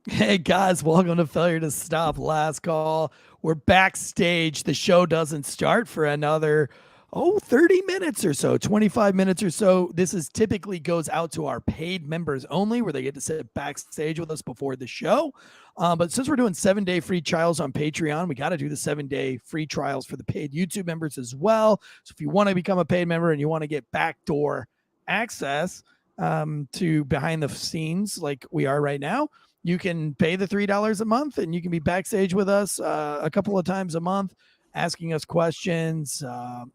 Hey guys, welcome to Failure to Stop Last Call. We're backstage. The show doesn't start for another 30 minutes or so, 25 minutes or so. This is typically goes out to our paid members only, where they get to sit backstage with us before the show. But since we're doing 7-day free trials on Patreon, we got to do the 7-day free trials for the paid YouTube members as well. So if you want to become a paid member and you want to get backdoor access to behind the scenes like we are right now, you can pay the $3 a month and you can be backstage with us a couple of times a month, asking us questions,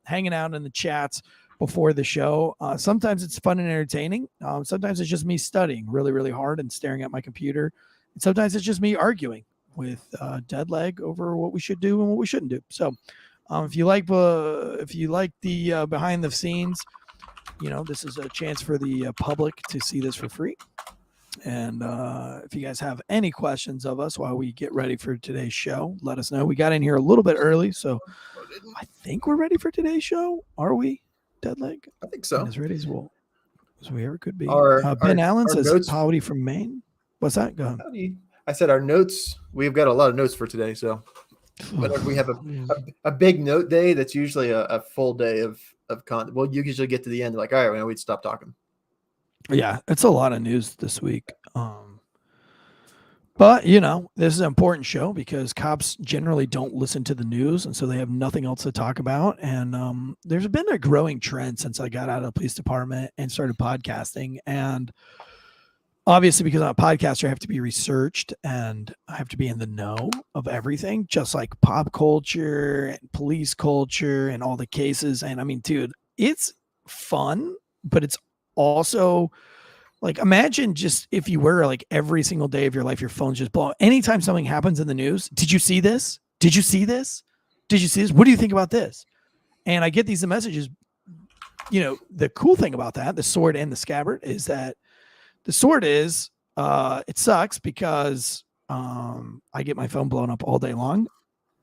hanging out in the chats before the show. Sometimes it's fun and entertaining. Sometimes it's just me studying really, really hard and staring at my computer. And sometimes it's just me arguing with Dead Leg over what we should do and what we shouldn't do. So if you like the behind the scenes, this is a chance for the public to see this for free. And if you guys have any questions of us while we get ready for today's show, let us know. We got in here a little bit early, so I think we're ready for today's show. Are we, Deadleg? I think so. As ready as we ever could be. Our Ben Allen says, notes, howdy from Maine. What's that? Go ahead. Howdy. I said our notes, we've got a lot of notes for today. So whenever we have a big note day, that's usually a full day of content. Well, you usually get to the end like, all right, well, we'd stop talking. Yeah, it's a lot of news this week. But, this is an important show because cops generally don't listen to the news, and so they have nothing else to talk about. And there's been a growing trend since I got out of the police department and started podcasting. And obviously, because I'm a podcaster, I have to be researched and I have to be in the know of everything, just like pop culture and police culture and all the cases. And I mean, dude, it's fun, but it's also like, imagine just if you were like every single day of your life, your phone's just blowing. Anytime something happens in the news, did you see this? Did you see this? Did you see this? What do you think about this? And I get these messages. The cool thing about that, the sword and the scabbard, is that the sword is, it sucks because I get my phone blown up all day long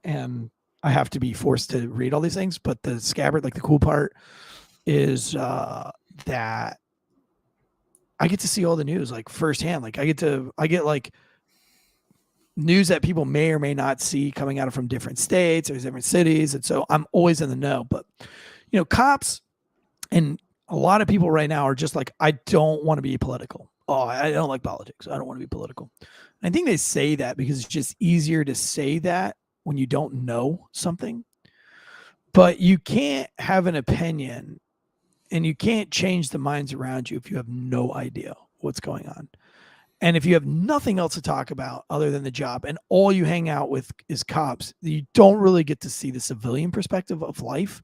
and I have to be forced to read all these things. But the scabbard, like the cool part, is that I get to see all the news like firsthand. Like I get like news that people may or may not see coming out from different states or different cities. And so I'm always in the know. But, cops and a lot of people right now are just like, I don't want to be political. Oh, I don't like politics. I don't want to be political. I think they say that because it's just easier to say that when you don't know something. But you can't have an opinion and you can't change the minds around you if you have no idea what's going on. And if you have nothing else to talk about other than the job and all you hang out with is cops, you don't really get to see the civilian perspective of life.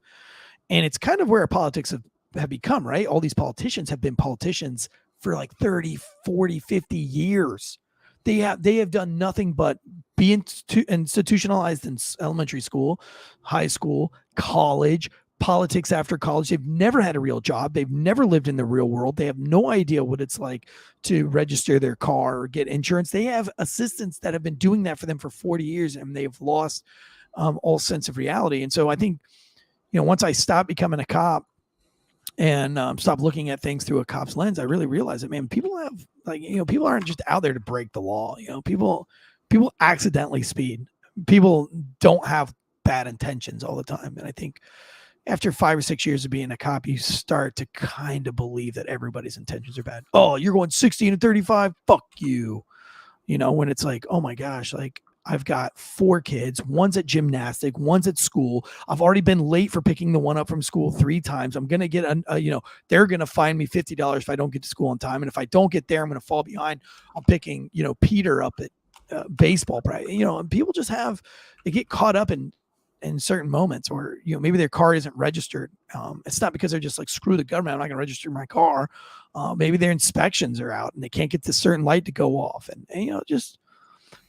And it's kind of where politics have become, right? All these politicians have been politicians for like 30, 40, 50 years. They have done nothing but be institutionalized in elementary school, high school, college, politics after college. They've never had a real job. They've never lived in the real world. They have no idea what it's like to register their car or get insurance. They have assistants that have been doing that for them for 40 years and they've lost all sense of reality. And so I think, once I stopped becoming a cop and stop looking at things through a cop's lens, I really realized that, man, people have people aren't just out there to break the law. People accidentally speed. People don't have bad intentions all the time. And I think after 5 or 6 years of being a cop, you start to kind of believe that everybody's intentions are bad. Oh, you're going 16 and 35. Fuck you. When it's like, oh my gosh, like I've got 4 kids. One's at gymnastic. One's at school. I've already been late for picking the one up from school 3 times. I'm going to get, they're going to fine me $50 if I don't get to school on time. And if I don't get there, I'm going to fall behind. I'm picking, Peter up at baseball practice. And people just they get caught up in certain moments or, maybe their car isn't registered. It's not because they're just like, screw the government, I'm not going to register my car. Maybe their inspections are out and they can't get this certain light to go off. And just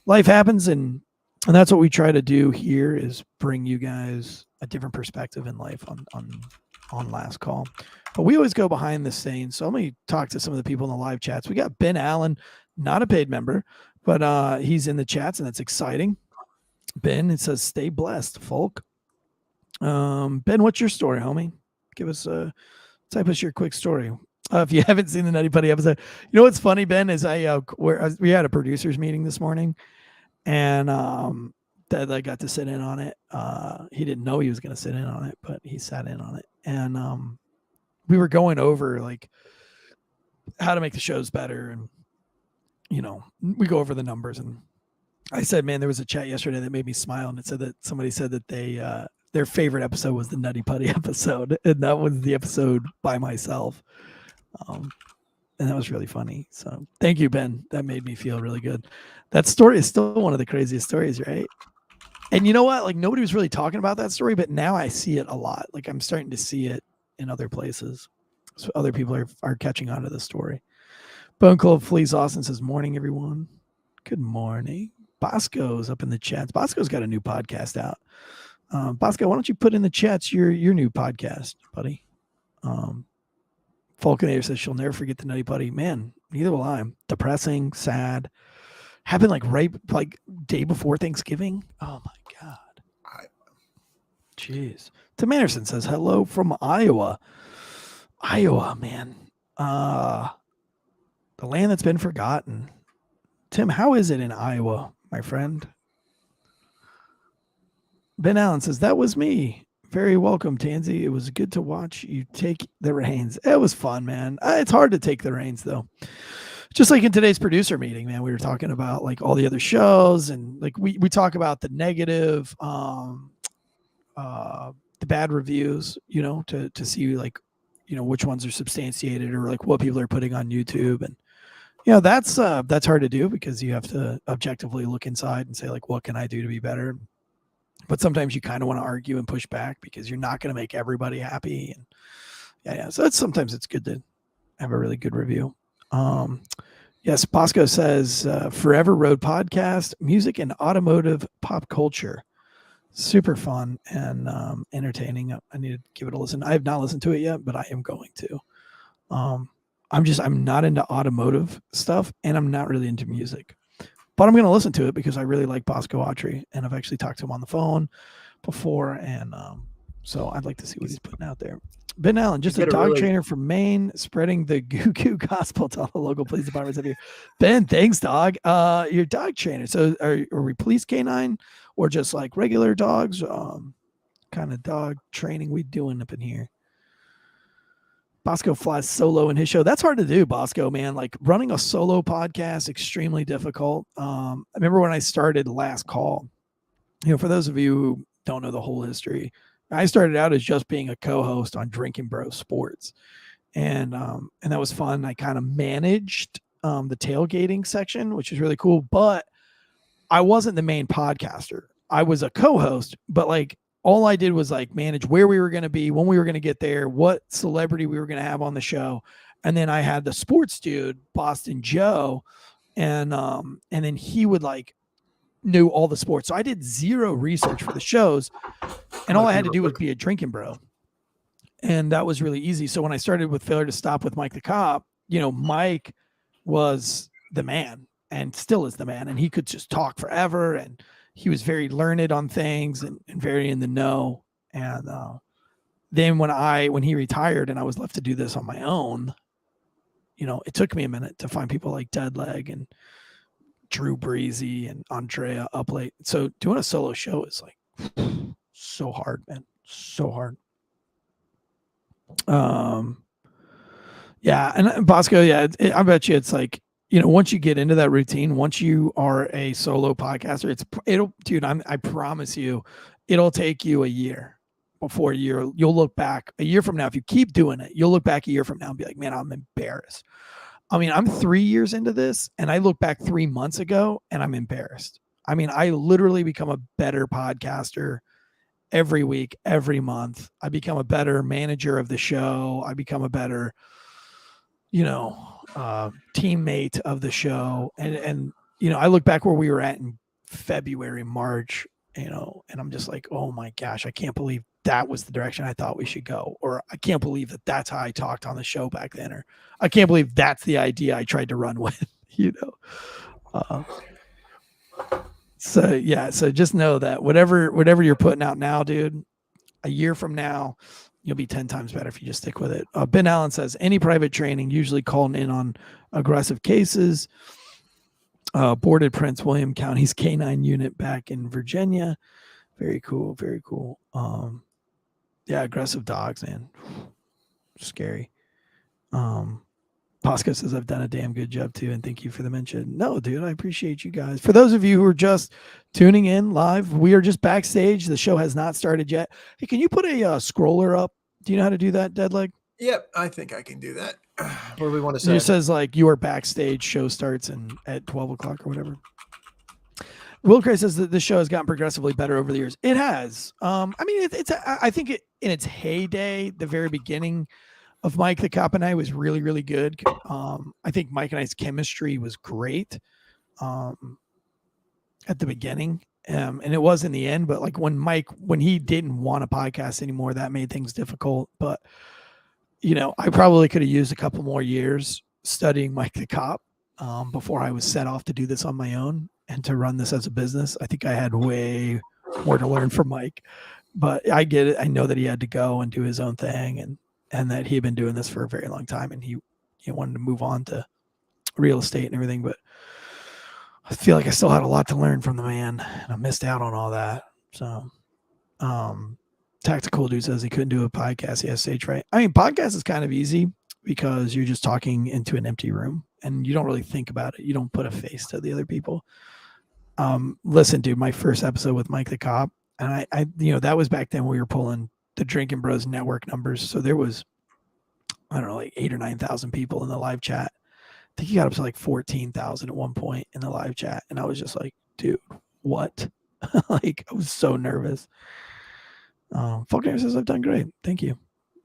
life happens. And that's what we try to do here is bring you guys a different perspective in life on Last Call. But we always go behind the scenes. So let me talk to some of the people in the live chats. We got Ben Allen, not a paid member, but he's in the chats and that's exciting. Ben, it says, stay blessed, folk. Ben, what's your story, homie? Type us your quick story. If you haven't seen the Nutty Putty episode, you know what's funny, Ben, is we had a producers meeting this morning, and that I got to sit in on it. He didn't know he was going to sit in on it, but he sat in on it, and we were going over like how to make the shows better, and we go over the numbers. And I said, man, there was a chat yesterday that made me smile, and it said that somebody said that their favorite episode was the Nutty Putty episode, and that was the episode by myself. And that was really funny. So thank you, Ben. That made me feel really good. That story is still one of the craziest stories, right? And you know what? Like, nobody was really talking about that story, but now I see it a lot. Like, I'm starting to see it in other places. So other people are catching on to the story. Bone Club Fleece Austin says, morning, everyone. Good morning. Bosco's up in the chats. Bosco's got a new podcast out. Bosco, why don't you put in the chats your new podcast, buddy? Falconator says she'll never forget the Nutty Putty. Man, neither will I. Depressing, sad. Happened like day before Thanksgiving. Oh my God. Jeez. Tim Anderson says hello from Iowa. Iowa, man. The land that's been forgotten. Tim, how is it in Iowa, my friend? Ben Allen says that was me. Very welcome, Tansey. It was good to watch you take the reins. It was fun, man. It's hard to take the reins, though. Just like in today's producer meeting, man, we were talking about like all the other shows, and like we talk about the negative, the bad reviews, to see like, which ones are substantiated or like what people are putting on YouTube. And, that's hard to do because you have to objectively look inside and say like, what can I do to be better? But sometimes you kind of want to argue and push back because you're not going to make everybody happy. And yeah. So sometimes it's good to have a really good review. Yes, Bosco says Forever Road podcast, music and automotive pop culture. Super fun and entertaining. I need to give it a listen. I have not listened to it yet, but I am going to. I'm not into automotive stuff, and I'm not really into music. But I'm going to listen to it because I really like Bosco Autry, and I've actually talked to him on the phone before, and so I'd like to see what he's putting out there. Ben Allen, just a dog trainer from Maine, spreading the goo gospel to all the local police departments up here. Ben, thanks, dog. You're a dog trainer. So are we police canine or just like regular dogs? Kind of dog training we doing up in here? Bosco flies solo in his show. That's hard to do, Bosco, man. Like running a solo podcast, extremely difficult. I remember when I started Last Call, for those of you who don't know the whole history, I started out as just being a co-host on Drinking Bro Sports. And that was fun. I kind of managed the tailgating section, which is really cool, but I wasn't the main podcaster. I was a co-host, but like, all I did was like manage where we were going to be, when we were going to get there, what celebrity we were going to have on the show. And then I had the sports dude, Boston Joe. And then he would like knew all the sports. So I did zero research for the shows, and all I had to do was be a drinking bro. And that was really easy. So when I started with Failure to Stop with Mike the Cop, Mike was the man and still is the man. And he could just talk forever, and he was very learned on things and very in the know. And then when he retired and I was left to do this on my own, it took me a minute to find people like Dead Leg and Drew Breezy and Andrea Uplate. So doing a solo show is like so hard, man. So hard. Yeah. And Bosco, yeah, I bet you it's like, once you get into that routine, once you are a solo podcaster, I promise you, it'll take you a year before you'll look back a year from now. If you keep doing it, you'll look back a year from now and be like, man, I'm embarrassed. I mean, I'm 3 years into this, and I look back 3 months ago and I'm embarrassed. I mean, I literally become a better podcaster every week, every month. I become a better manager of the show. I become a better, teammate of the show. And I look back where we were at in February, March, and I'm just like, oh my gosh, I can't believe that was the direction I thought we should go. Or I can't believe that that's how I talked on the show back then. Or I can't believe that's the idea I tried to run with, So just know that whatever you're putting out now, dude, a year from now, you'll be 10 times better if you just stick with it. Ben Allen says any private training, usually calling in on aggressive cases. Boarded Prince William County's K9 unit back in Virginia. Very cool. Very cool. Yeah, aggressive dogs, man. Scary. Pasco says I've done a damn good job too, and thank you for the mention. No, dude, I appreciate you guys. For those of you who are just tuning in live, we are just backstage. The show has not started yet. Hey, can you put a scroller up? Do you know how to do that, Deadleg? Yep, I think I can do that. What do we want to say? It says like your backstage show starts at 12 o'clock or whatever. Will Cray says that the show has gotten progressively better over the years. It has. I mean, I think in its heyday, the very beginning of Mike the Cop and I was really, really good. I think Mike and I's chemistry was great at the beginning. And it was in the end, but like when he didn't want a podcast anymore, that made things difficult. But I probably could have used a couple more years studying Mike the Cop before I was set off to do this on my own and to run this as a business. I think I had way more to learn from Mike, but I get it. I know that he had to go and do his own thing and that he had been doing this for a very long time and he wanted to move on to real estate and everything. But I feel like I still had a lot to learn from the man and I missed out on all that. So, Tactical Dude says he couldn't do a podcast. He has stage fright. I mean, podcast is kind of easy because you're just talking into an empty room and you don't really think about it. You don't put a face to the other people. Listen, dude, my first episode with Mike the Cop, and I that was back then we were pulling the Drinking Bros network numbers. So there was, I don't know, like 8,000 or 9,000 people in the live chat. I think he got up to like 14,000 at one point in the live chat. And I was just like, dude, what? Like, I was so nervous. Faulkner says I've done great. Thank you.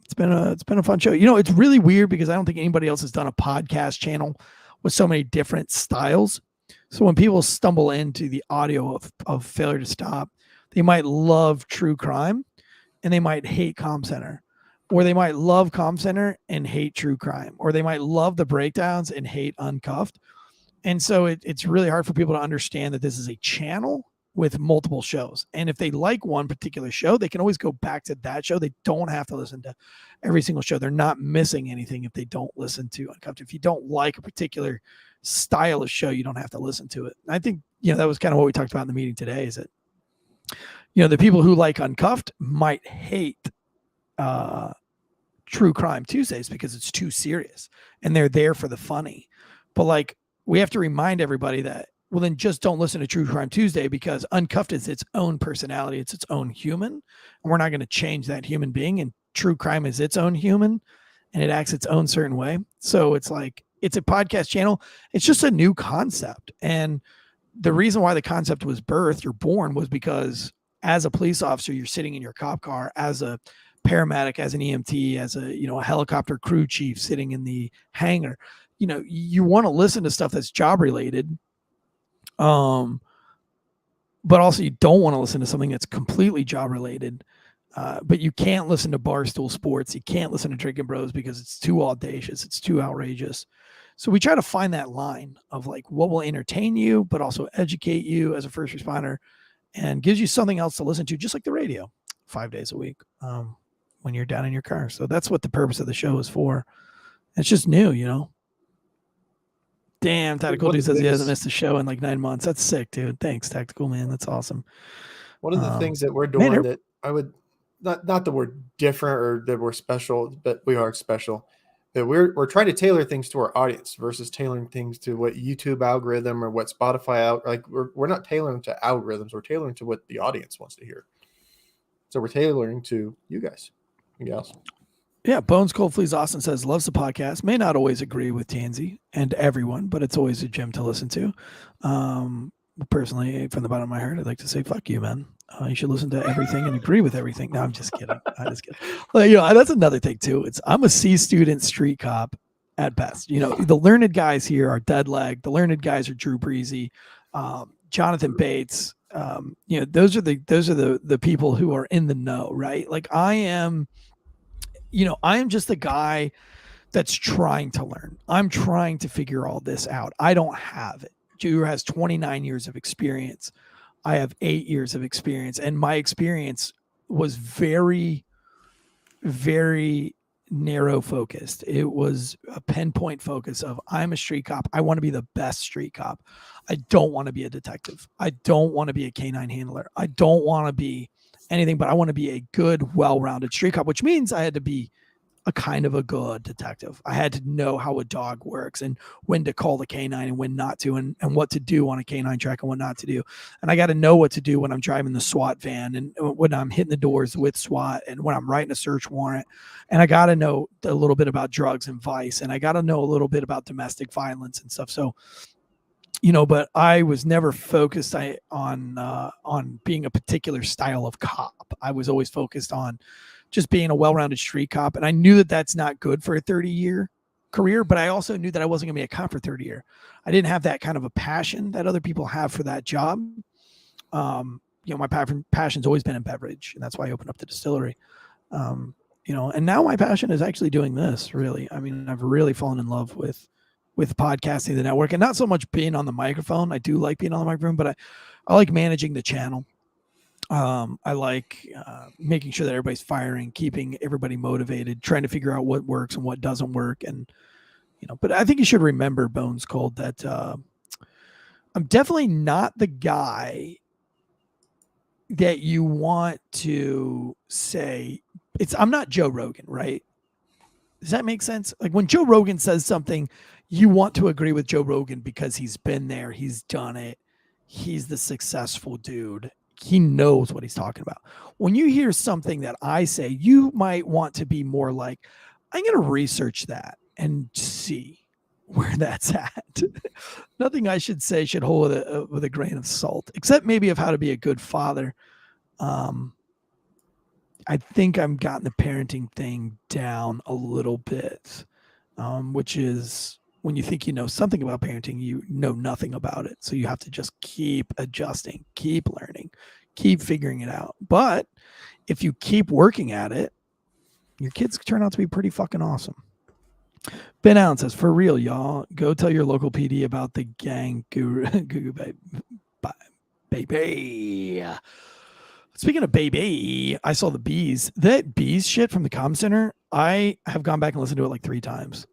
It's been a fun show. It's really weird because I don't think anybody else has done a podcast channel with so many different styles. So when people stumble into the audio of Failure to Stop, they might love true crime and they might hate Comm Center, or they might love Comm Center and hate true crime, or they might love the breakdowns and hate Uncuffed. And so it's really hard for people to understand that this is a channel with multiple shows. And if they like one particular show, they can always go back to that show. They don't have to listen to every single show. They're not missing anything if they don't listen to Uncuffed. If you don't like a particular style of show, you don't have to listen to it. And I think, that was kind of what we talked about in the meeting today is that, the people who like Uncuffed might hate True Crime Tuesdays because it's too serious and they're there for the funny. But like, we have to remind everybody that, well, then just don't listen to True Crime Tuesday because Uncuffed is its own personality. It's its own human. And we're not going to change that human being. And True Crime is its own human and it acts its own certain way. So it's like, it's a podcast channel. It's just a new concept. And the reason why the concept was birthed or born was because as a police officer, you're sitting in your cop car, as a paramedic, as an EMT, as a helicopter crew chief sitting in the hangar. You want to listen to stuff that's job related. But also you don't want to listen to something that's completely job related. But you can't listen to Barstool Sports. You can't listen to Drinking Bros because it's too audacious. It's too outrageous. So we try to find that line of like what will entertain you, but also educate you as a first responder and gives you something else to listen to, just like the radio 5 days a week when you're down in your car. So that's what the purpose of the show is for. It's just new, Damn, Tactical Dude says he hasn't missed a show in like 9 months. That's sick, dude. Thanks, Tactical Man. That's awesome. One of the things that we're doing that I would not that we're different or that we're special, but we are special. That we're trying to tailor things to our audience versus tailoring things to what YouTube algorithm or what Spotify out. Like we're not tailoring to algorithms. We're tailoring to what the audience wants to hear. So we're tailoring to you guys and gals. Yeah, Bones Cold Fleas Austin says loves the podcast. May not always agree with Tansey and everyone, but it's always a gem to listen to. Personally, from the bottom of my heart, I'd like to say fuck you, man. You should listen to everything and agree with everything. No, I'm just kidding. Well, that's another thing too. I'm a C student street cop at best. The learned guys here are Deadleg. The learned guys are Drew Breezy, Jonathan Bates. Those are the people who are in the know, right? Like I am just the guy that's trying to learn. I'm trying to figure all this out. I don't have it. Drew has 29 years of experience. I have 8 years of experience, and my experience was very very narrow focused. It was a pinpoint focus of, I'm a street cop. I want to be the best street cop. I don't want to be a detective. I don't want to be a canine handler. I don't want to be anything, but I want to be a good, well-rounded street cop, which means I had to be a kind of a good detective. I had to know how a dog works and when to call the canine and when not to, and what to do on a canine track and what not to do. And I got to know what to do when I'm driving the SWAT van and when I'm hitting the doors with SWAT and when I'm writing a search warrant. And I got to know a little bit about drugs and vice. And I got to know a little bit about domestic violence and stuff. So, but I was never focused on being a particular style of cop. I was always focused on just being a well-rounded street cop. And I knew that that's not good for a 30-year career, but I also knew that I wasn't gonna be a cop for 30 years. I didn't have that kind of a passion that other people have for that job. My passion's always been in beverage, and that's why I opened up the distillery. And now my passion is actually doing this, really. I mean, I've really fallen in love with podcasting, the network, and not so much being on the microphone. I do like being on the microphone, but I like managing the channel. I like making sure that everybody's firing, keeping everybody motivated, trying to figure out what works and what doesn't work. And, but I think you should remember, Bones Cold, that I'm definitely not the guy that you want to say I'm not Joe Rogan, right? Does that make sense? Like when Joe Rogan says something, you want to agree with Joe Rogan because he's been there, he's done it, he's the successful dude. He knows what he's talking about. When you hear something that I say, you might want to be more like, I'm going to research that and see where that's at. Nothing I should say should hold with a grain of salt, except maybe of how to be a good father. I think I've gotten the parenting thing down a little bit, which is when you think you know something about parenting, you know nothing about it. So you have to just keep adjusting, keep learning, keep figuring it out. But if you keep working at it, your kids turn out to be pretty fucking awesome. Ben Allen says, for real, y'all, go tell your local PD about the gang guru baby. Speaking of baby, I saw the bees. That bees shit from the comm center, I have gone back and listened to it like 3 times.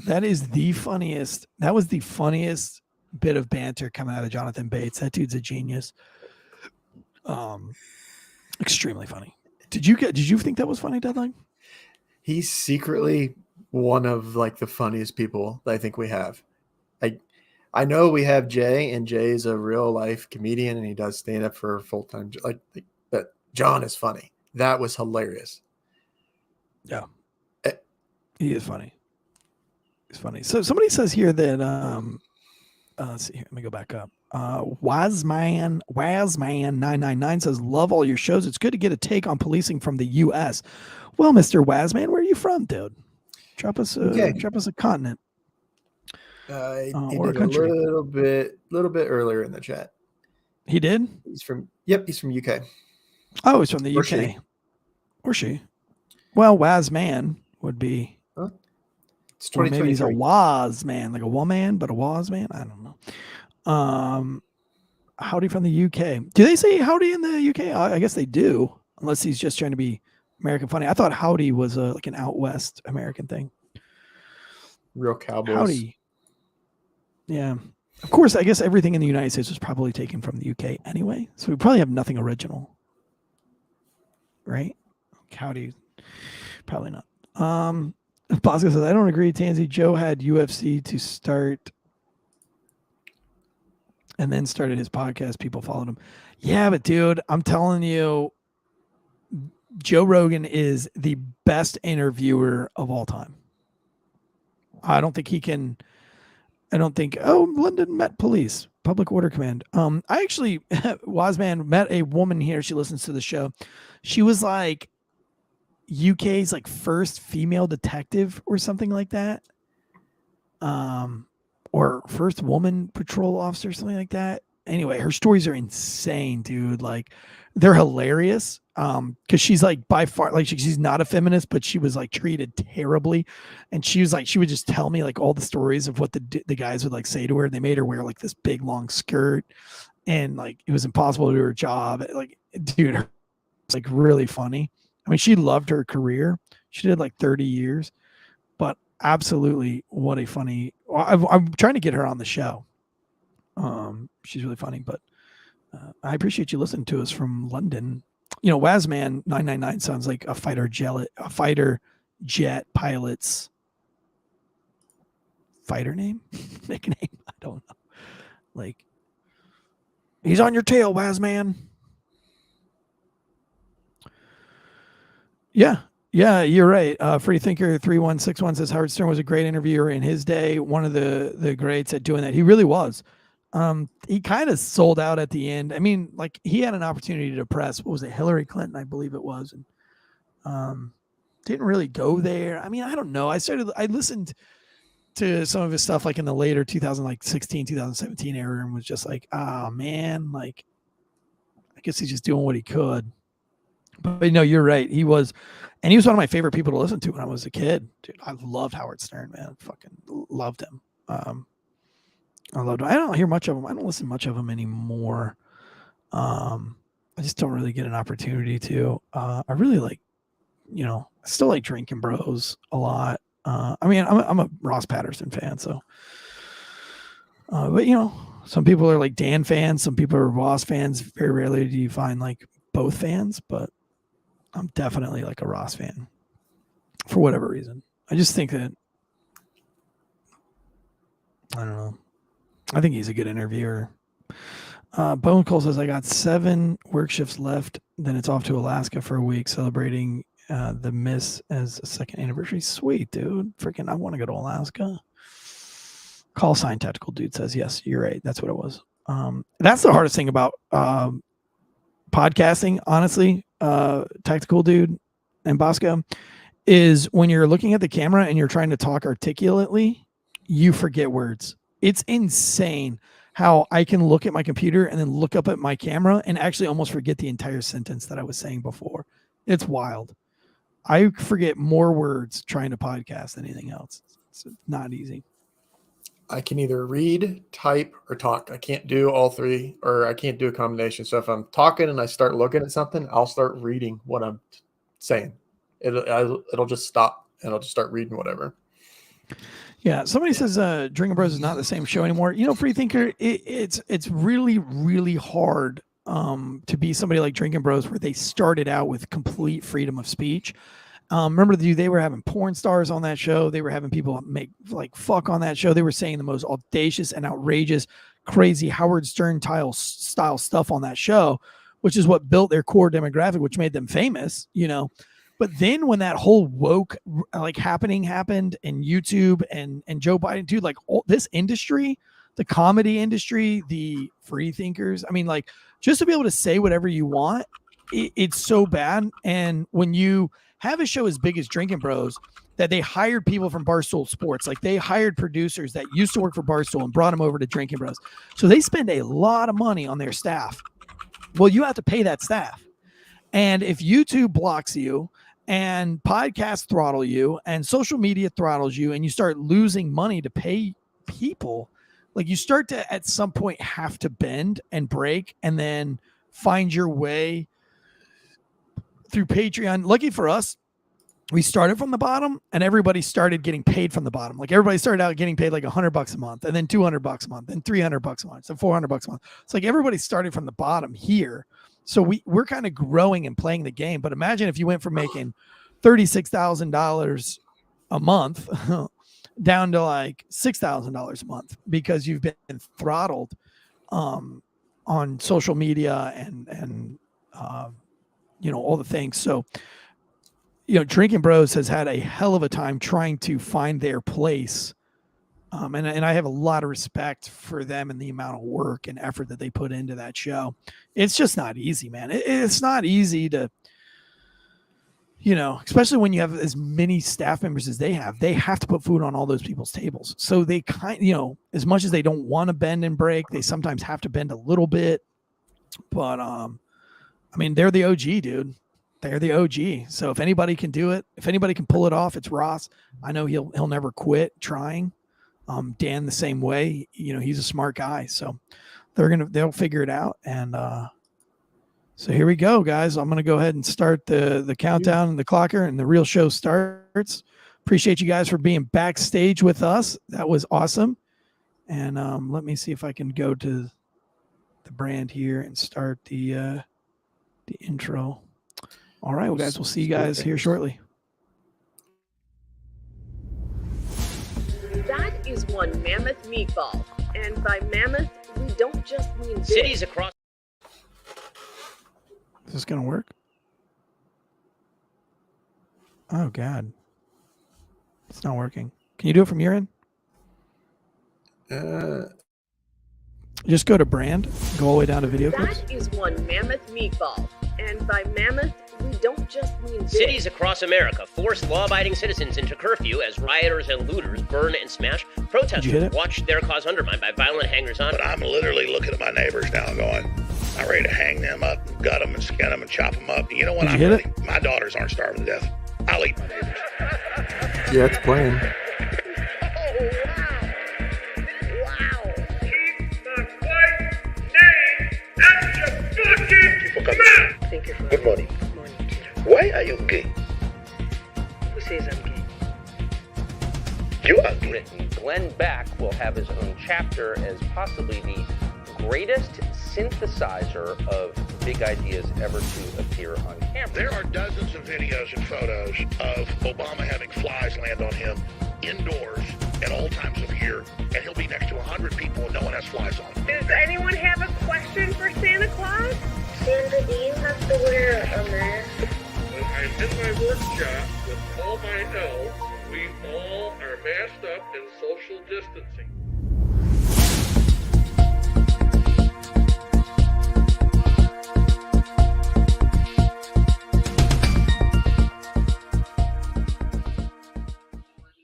That is the funniest. That was the funniest bit of banter coming out of Jonathan Bates. That dude's a genius. Extremely funny. Did you think that was funny, Deadline? He's secretly one of like the funniest people that I think we have. I know we have Jay, and Jay is a real life comedian, and he does stand up for full time. But John is funny. That was hilarious. Yeah, he is funny. He's funny. So somebody says here that let's see here. Let me go back up. Wazman 999 says, love all your shows. It's good to get a take on policing from the U.S. Well, Mr. Wazman, where are you from, dude? Drop us a continent. Or a country. A little bit earlier in the chat. He did? He's from UK. Oh, he's from the UK. Or she. Well, Wazman would be. Huh? It's 2023. Maybe he's a Wazman, like a woman, but a Wazman. I don't know. Howdy from the UK. Do they say howdy in the UK? I guess they do, unless he's just trying to be American funny. I thought howdy was like an out west American thing. Real cowboys. Howdy. Yeah. Of course, I guess everything in the United States was probably taken from the UK anyway. So we probably have nothing original. Right? Howdy. Probably not. Bosco says, I don't agree. Tansey Joe had UFC to start and then started his podcast. People followed him. Yeah, but dude, I'm telling you, Joe Rogan is the best interviewer of all time. I don't think, London Met Police, Public Order Command. I actually, Wazman, met a woman here. She listens to the show. She was like UK's like first female detective or something like that. Or first woman patrol officer, something like that. Anyway, her stories are insane, dude. Like, they're hilarious. Because she's like by far, like she's not a feminist, but she was like treated terribly. And she was like, she would just tell me like all the stories of what the guys would like say to her. They made her wear like this big long skirt, and like it was impossible to do her job. Like, dude, it's like really funny. I mean, she loved her career. She did like 30 years, but absolutely what a funny. I'm trying to get her on the show. She's really funny, but I appreciate you listening to us from London. You know, Wazman 999 sounds like a fighter jet pilot's fighter name, nickname. I don't know. Like, he's on your tail, Wazman. Yeah, you're right. Free Thinker 3161 says Howard Stern was a great interviewer in his day. One of the greats at doing that. He really was. He kind of sold out at the end. I mean, like, he had an opportunity to press, what was it, Hillary Clinton, I believe it was, and didn't really go there. I mean, I don't know. I listened to some of his stuff like in the later 2016, 2017 era, and was just like, oh man, like, I guess he's just doing what he could. But no, you're right. He was one of my favorite people to listen to when I was a kid. Dude, I loved Howard Stern, man. Fucking loved him. I loved him. I don't hear much of him. I don't listen much of him anymore. I just don't really get an opportunity to. I really like, I still like Drinking Bros a lot. I mean, I'm a Ross Patterson fan, so. But some people are like Dan fans. Some people are Ross fans. Very rarely do you find like both fans, but I'm definitely like a Ross fan for whatever reason. I just think that, I don't know. I think he's a good interviewer. Bone Cole says, I got 7 work shifts left. Then it's off to Alaska for a week celebrating the miss as a 2nd anniversary. Sweet, dude. Freaking, I want to go to Alaska. Call sign tactical dude says, yes, you're right. That's what it was. That's the hardest thing about podcasting, honestly, tactical dude and Bosco, is when you're looking at the camera and you're trying to talk articulately, you forget words. It's insane how I can look at my computer and then look up at my camera and actually almost forget the entire sentence that I was saying before. It's wild. I forget more words trying to podcast than anything else. It's not easy. I can either read, type, or talk. I can't do all 3, or I can't do a combination. So if I'm talking and I start looking at something, I'll start reading what I'm saying. It'll just stop and I'll just start reading whatever. Yeah, somebody says Drinking Bros is not the same show anymore. Free thinker, it's really, really hard to be somebody like Drinking Bros where they started out with complete freedom of speech. Remember, they were having porn stars on that show. They were having people make like fuck on that show. They were saying the most audacious and outrageous, crazy Howard Stern style stuff on that show, which is what built their core demographic, which made them famous, But then when that whole woke like happened and YouTube and Joe Biden, dude, like all this industry, the comedy industry, the free thinkers, I mean, like, just to be able to say whatever you want, it's so bad. And when you have a show as big as Drinking Bros, that they hired people from Barstool Sports, like they hired producers that used to work for Barstool and brought them over to Drinking Bros. So they spend a lot of money on their staff. Well, you have to pay that staff. And if YouTube blocks you, and podcasts throttle you, and social media throttles you, and you start losing money to pay people, like, you start to at some point have to bend and break and then find your way through Patreon. Lucky for us, we started from the bottom and everybody started getting paid from the bottom. Like, everybody started out getting paid like $100 a month, and then $200 a month, then $300 a month, and $400 a month. It's like everybody started from the bottom here. So we're kind of growing and playing the game. But imagine if you went from making $36,000 a month down to like $6,000 a month because you've been throttled on social media and all the things. So, Drinking Bros has had a hell of a time trying to find their place. And I have a lot of respect for them and the amount of work and effort that they put into that show. It's just not easy, man. It's not easy to, especially when you have as many staff members as they have to put food on all those people's tables. So they as much as they don't want to bend and break, they sometimes have to bend a little bit. But, I mean, they're the OG, dude. They're the OG. So if anybody can do it, if anybody can pull it off, it's Ross. I know he'll never quit trying. Dan the same way, he's a smart guy, so they'll figure it out. And So here we go, guys. I'm going to go ahead and start the countdown and the clocker, and the real show starts. Appreciate you guys for being backstage with us. That was awesome. And let me see if I can go to the brand here and start the intro. All right, well, guys, we'll see you guys here shortly. That is one mammoth meatball. And by mammoth, we don't just mean cities across. Is this going to work? Oh, God. It's not working. Can you do it from your end? Just go to brand, go all the way down to video clips. That is one mammoth meatball. And by mammoth, we don't just mean cities across America force law-abiding citizens into curfew as rioters and looters burn and smash. Protesters watch their cause undermined by violent hangers-on. But I'm literally looking at my neighbors now going, I'm ready to hang them up, gut them and skin them and chop them up. You know what? My daughters aren't starving to death. I'll eat my neighbors. Yeah, it's playing. Wow. Keep the white name out your fucking mouth. Thank you for Good morning. Good morning. Why are you gay? Who says I'm gay? You are gay. Written. Glenn Beck will have his own chapter as possibly the greatest synthesizer of big ideas ever to appear on camera. There are dozens of videos and photos of Obama having flies land on him indoors at all times of year, and he'll be next to 100 people and no one has flies on him. Does anyone have a question for Santa Claus? Santa, do you have to wear a mask? When I'm in my workshop with all my elves, we all are masked up and social distancing.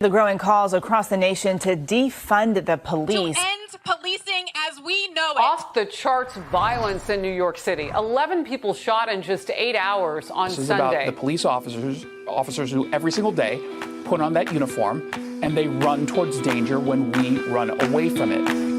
The growing calls across the nation to defund the police. To end policing as we know it. Off the charts violence in New York City. 11 people shot in just 8 hours on Sunday. This is Sunday. about the police officers who every single day put on that uniform and they run towards danger when we run away from it.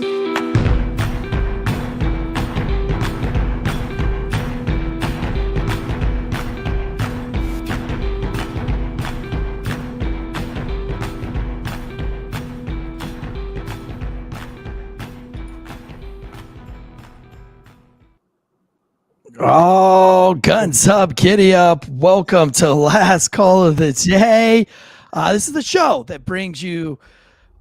Oh, guns up, giddy up. Welcome to Last Call of the Day. This is the show that brings you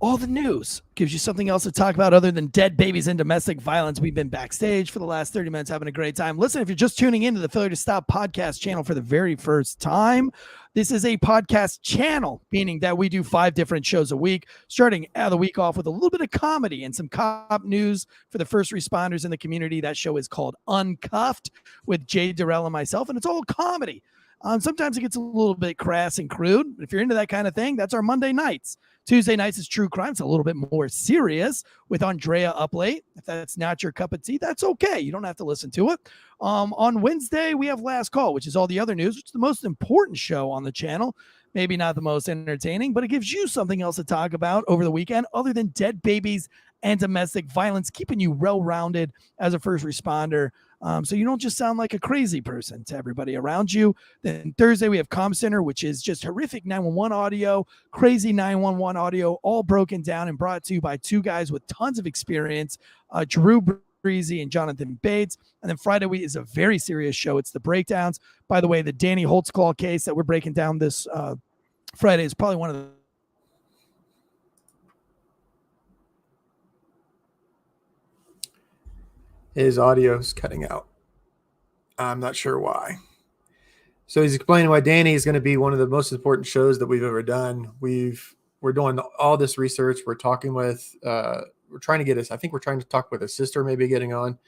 all the news, gives you something else to talk about other than dead babies and domestic violence. We've been backstage for the last 30 minutes having a great time. Listen, if you're just tuning into the Failure to Stop podcast channel for the very first time, this is a podcast channel, meaning that we do 5 different shows a week, starting out of the week off with a little bit of comedy and some cop news for the first responders in the community. That show is called Uncuffed with Jay Durrell and myself, and it's all comedy. Sometimes it gets a little bit crass and crude. If you're into that kind of thing, that's our Monday nights. Tuesday nights is true crime. It's a little bit more serious with Andrea up late. If that's not your cup of tea, that's okay. You don't have to listen to it. On Wednesday, we have Last Call, which is all the other news, which is the most important show on the channel. Maybe not the most entertaining, but it gives you something else to talk about over the weekend other than dead babies and domestic violence, keeping you well-rounded as a first responder. So you don't just sound like a crazy person to everybody around you. Then Thursday, we have Comm Center, which is just horrific 911 audio, crazy 911 audio, all broken down and brought to you by 2 guys with tons of experience, Drew Breezy and Jonathan Bates. And then Friday is a very serious show. It's the breakdowns. By the way, the Danny Holtzclaw case that we're breaking down this Friday is probably one of the His audio's cutting out. I'm not sure why. So he's explaining why Danny is going to be one of the most important shows that we've ever done. We're doing all this research. We're talking with, we're trying to get us. I think we're trying to talk with his sister, maybe getting on.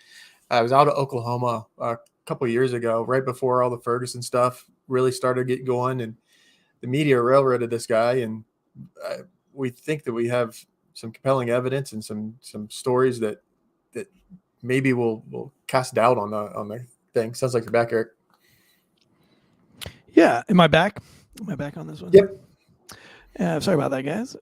I was out of Oklahoma a couple of years ago, right before all the Ferguson stuff really started to get going, and the media railroaded this guy. And we think that we have some compelling evidence and some stories that maybe we'll cast doubt on the thing. Sounds like you're back, Eric. Yeah. Am I back? Am I back on this one? Yep. Sorry about that, guys.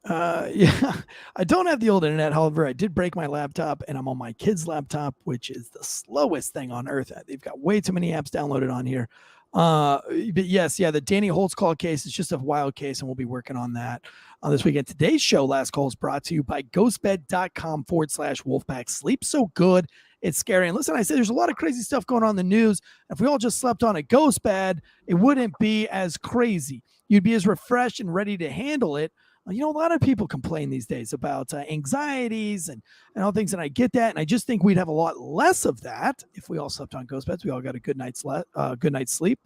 Yeah, I don't have the old internet. However, I did break my laptop, and I'm on my kid's laptop, which is the slowest thing on earth. They've got way too many apps downloaded on here. But yes, the Danny Holtz call case is just a wild case, and we'll be working on that this weekend. Today's show, Last Call, is brought to you by ghostbed.com/Wolfpack. Sleep so good, it's scary. And listen, I said there's a lot of crazy stuff going on in the news. If we all just slept on a ghost bed, it wouldn't be as crazy. You'd be as refreshed and ready to handle it. A lot of people complain these days about anxieties and all things, and I get that. And I just think we'd have a lot less of that if we all slept on ghost beds. We all got a good night's sleep.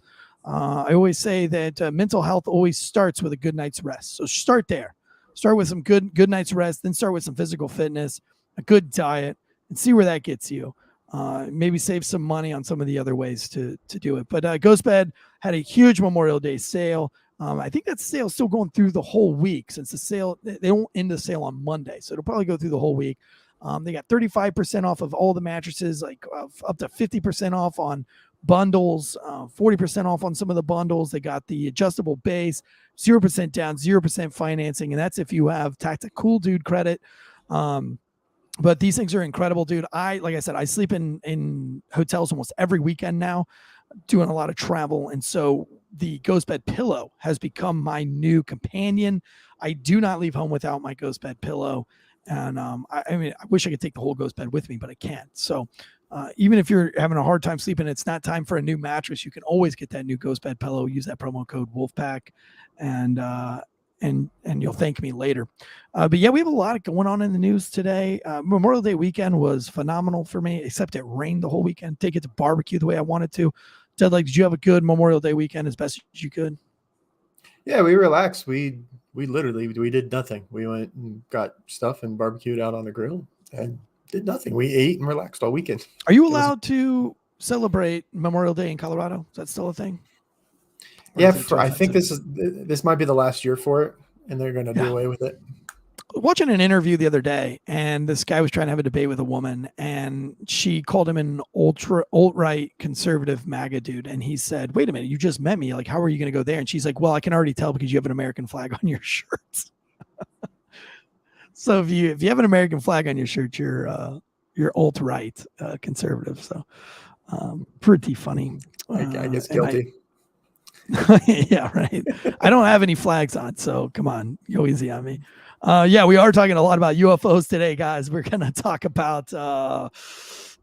I always say that mental health always starts with a good night's rest. So start there. Start with some good night's rest, then start with some physical fitness, a good diet, and see where that gets you. Maybe save some money on some of the other ways to do it. But Ghost Bed had a huge Memorial Day sale. I think that sale is still going through the whole week, since the sale, they don't end the sale on Monday. So it'll probably go through the whole week. They got 35% off of all the mattresses, like up to 50% off on bundles, 40% off on some of the bundles. They got the adjustable base, 0% down, 0% financing. And that's if you have Tactical Dude credit. But these things are incredible, dude. Like I said, I sleep in hotels almost every weekend now, doing a lot of travel. And so the Ghost Bed pillow has become my new companion. I do not leave home without my Ghost Bed pillow. And I wish I could take the whole Ghost Bed with me, but I can't. So even if you're having a hard time sleeping, it's not time for a new mattress, you can always get that new Ghost Bed pillow. Use that promo code Wolfpack, and you'll thank me later. But yeah, we have a lot going on in the news today. Memorial Day weekend was phenomenal for me, except it rained the whole weekend. Didn't get to barbecue the way I wanted to. Ted, did you have a good Memorial Day weekend as best as you could? Yeah, we relaxed. We literally did nothing. We went and got stuff and barbecued out on the grill and did nothing. We ate and relaxed all weekend. Are you allowed to celebrate Memorial Day in Colorado? Is that still a thing? Yeah, I think this might be the last year for it, and they're going to do away with it. Watching an interview the other day, and this guy was trying to have a debate with a woman, and she called him an alt-right conservative MAGA dude, and he said, "Wait a minute, you just met me. Like, how are you going to go there?" And she's like, "Well, I can already tell because you have an American flag on your shirt." So if you have an American flag on your shirt, you're alt-right conservative. So pretty funny. I guess guilty. Yeah, right. I don't have any flags on, so come on, go easy on me. Yeah, we are talking a lot about UFOs today, guys. We're going to talk about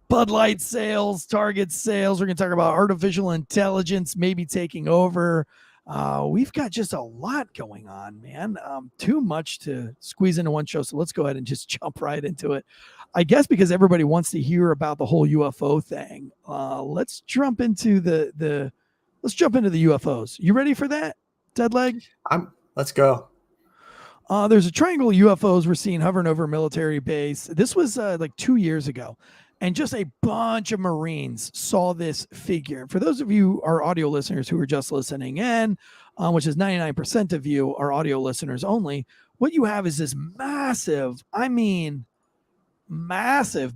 Budlight sales, Target sales. We're going to talk about artificial intelligence maybe taking over. We've got just a lot going on, man. Too much to squeeze into one show. So let's go ahead and just jump right into it. I guess because everybody wants to hear about the whole UFO thing. Let's jump into the UFOs. You ready for that, Deadleg? Let's go. There's a triangle of UFOs we're seeing hovering over a military base. This was like 2 years ago. And just a bunch of Marines saw this figure. For those of you, our audio listeners who are just listening in, which is 99% of you are audio listeners only, what you have is this massive,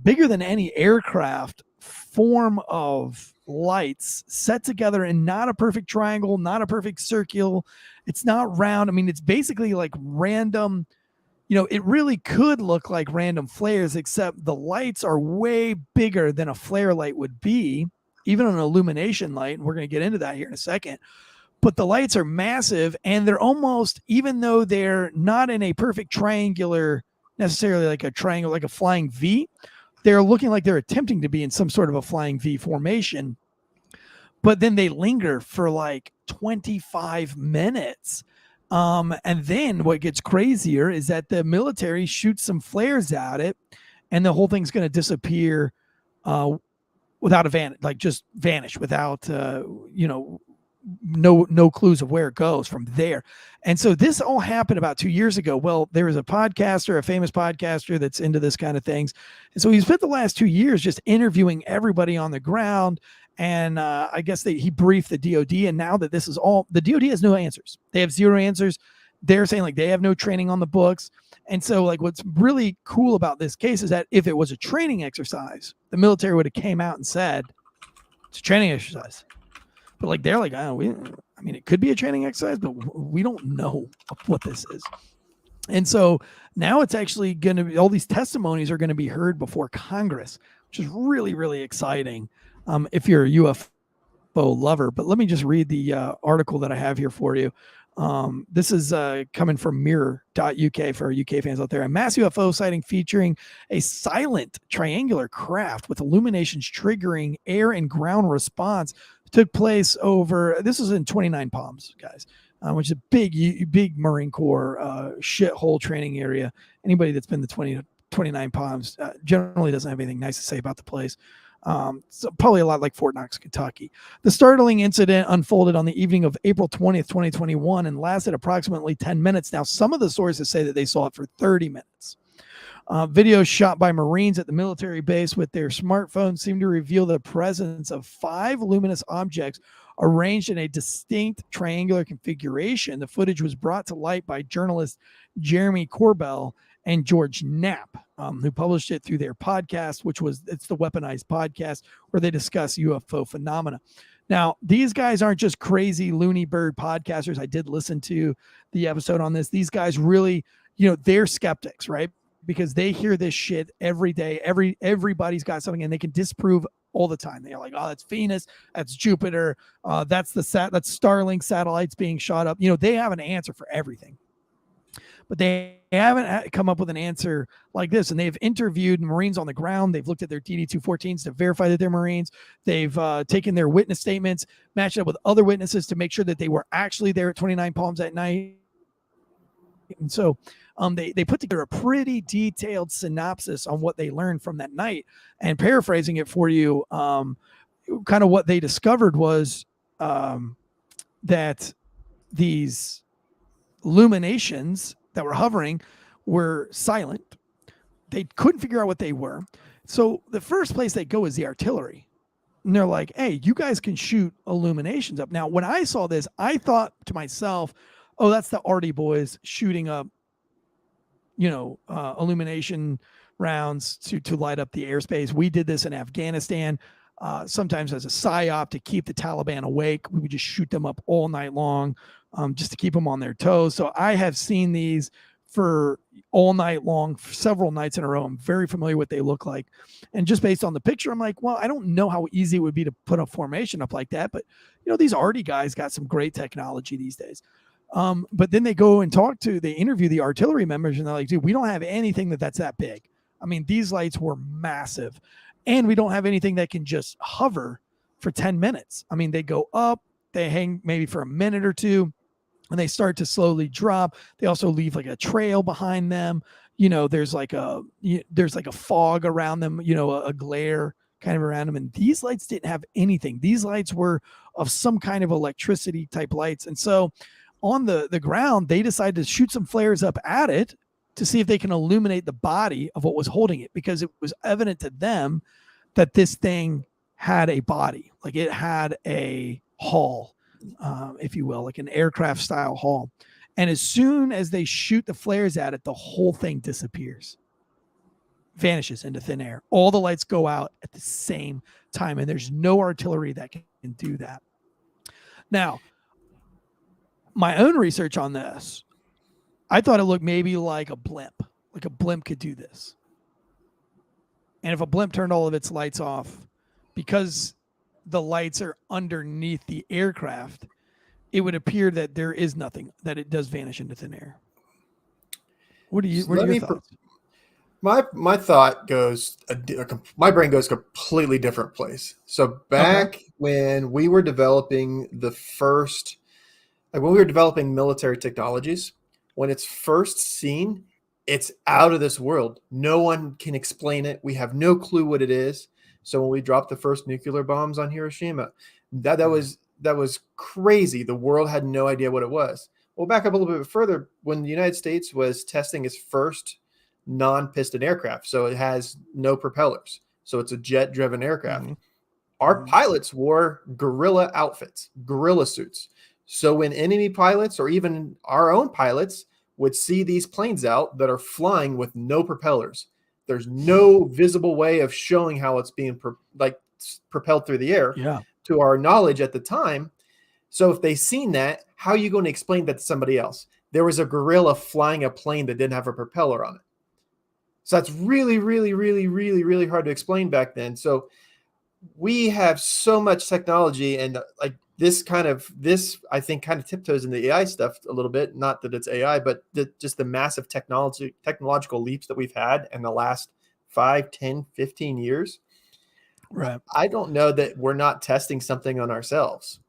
bigger than any aircraft form of lights set together in not a perfect triangle, not a perfect circle. It's not round. It's basically like random. It really could look like random flares, except the lights are way bigger than a flare light would be, even an illumination light. And we're going to get into that here in a second. But the lights are massive, and they're almost, even though they're not in a perfect triangular, necessarily like a triangle, like a flying V, they're looking like they're attempting to be in some sort of a flying V formation. But then they linger for like 25 minutes. And then what gets crazier is that the military shoots some flares at it, and the whole thing's going to disappear without just vanish without, no clues of where it goes from there. And so this all happened about 2 years ago. Well, there was a famous podcaster that's into this kind of things. And so he spent the last 2 years just interviewing everybody on the ground. And I guess he briefed the DOD, and now that this is all, the DOD has no answers. They have zero answers. They're saying like they have no training on the books. And so like what's really cool about this case is that if it was a training exercise, the military would have came out and said it's a training exercise. But like they're like, I I mean, it could be a training exercise, but we don't know what this is. And so now it's actually going to be, all these testimonies are going to be heard before Congress, which is really, really exciting if you're a UFO lover. But let me just read the article that I have here for you. This is coming from mirror.uk for our UK fans out there. A mass UFO sighting featuring a silent triangular craft with illuminations triggering air and ground response took place over, this is in 29 Palms, guys, which is a big Marine Corps shithole training area. Anybody that's been to 29 Palms generally doesn't have anything nice to say about the place. So probably a lot like Fort Knox, Kentucky. The startling incident unfolded on the evening of April 20th, 2021 and lasted approximately 10 minutes. Now, some of the sources say that they saw it for 30 minutes. Videos shot by Marines at the military base with their smartphones seem to reveal the presence of 5 luminous objects arranged in a distinct triangular configuration. The footage was brought to light by journalists Jeremy Corbell and George Knapp, who published it through their podcast, it's the Weaponized Podcast, where they discuss UFO phenomena. Now, these guys aren't just crazy loony bird podcasters. I did listen to the episode on this. These guys really, they're skeptics, right? Because they hear this shit every day. Everybody's got something, and they can disprove all the time. They're like, oh, that's Venus, that's Jupiter, that's that's Starlink satellites being shot up. They have an answer for everything. But they haven't come up with an answer like this. And they've interviewed Marines on the ground. They've looked at their DD-214s to verify that they're Marines. They've taken their witness statements, matched it up with other witnesses to make sure that they were actually there at 29 Palms at night. And so they put together a pretty detailed synopsis on what they learned from that night. And paraphrasing it for you, kind of what they discovered was that these illuminations that were hovering were silent. They couldn't figure out what they were. So the first place they go is the artillery. And they're like, hey, you guys can shoot illuminations up. Now, when I saw this, I thought to myself, oh, that's the Arty boys shooting up, illumination rounds to light up the airspace. We did this in Afghanistan, sometimes as a psyop to keep the Taliban awake. We would just shoot them up all night long, just to keep them on their toes. So I have seen these for all night long, for several nights in a row. I'm very familiar with what they look like. And just based on the picture, I'm like, well, I don't know how easy it would be to put a formation up like that. But, these Arty guys got some great technology these days. But then they go and they interview the artillery members, and they're like, dude, we don't have anything that's that big. I mean, these lights were massive, and we don't have anything that can just hover for 10 minutes. I mean, they go up, they hang maybe for a minute or two, and they start to slowly drop. They also leave like a trail behind them. There's like a fog around them, a glare kind of around them. And these lights didn't have anything. These lights were of some kind of electricity type lights. And so on the ground, they decided to shoot some flares up at it to see if they can illuminate the body of what was holding it, because it was evident to them that this thing had a body, like it had a hull, if you will, like an aircraft style hull. And as soon as they shoot the flares at it, the whole thing disappears, vanishes into thin air. All the lights go out at the same time, and there's no artillery that can do that. Now, my own research on this, I thought it looked maybe like a blimp could do this. And if a blimp turned all of its lights off, because the lights are underneath the aircraft, it would appear that there is nothing, that it does vanish into thin air. What are your thoughts? My thought goes, my brain goes a completely different place. So back when we were developing when we were developing military technologies, when it's first seen, it's out of this world. No one can explain it. We have no clue what it is. So when we dropped the first nuclear bombs on Hiroshima, that was crazy. The world had no idea what it was. Well, back up a little bit further, when the United States was testing its first non-piston aircraft, so it has no propellers, so it's a jet-driven aircraft. Mm-hmm. Our pilots wore guerrilla outfits, guerrilla suits. So when enemy pilots or even our own pilots would see these planes out that are flying with no propellers, there's no visible way of showing how it's being propelled through the air. Yeah. To our knowledge at the time, So if they seen that, how are you going to explain that to somebody else? There was a gorilla flying a plane that didn't have a propeller on it. So that's really, really, really, really, really hard to explain back then. So we have so much technology, and like this, I think, kind of tiptoes in the AI stuff a little bit. Not that it's AI, but just the massive technological leaps that we've had in the last 5, 10, 15 years. Right. I don't know that we're not testing something on ourselves.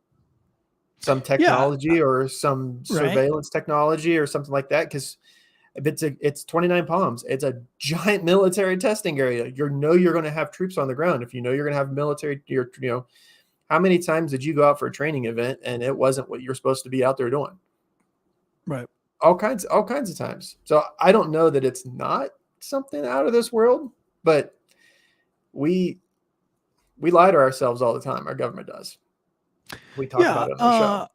Some technology or some surveillance technology or something like that. Because it's 29 Palms. It's a giant military testing area. You're going to have troops on the ground. If you know you're going to have military, how many times did you go out for a training event and it wasn't what you're supposed to be out there doing? Right. All kinds of times. So I don't know that it's not something out of this world, but we lie to ourselves all the time. Our government does. We talk about it on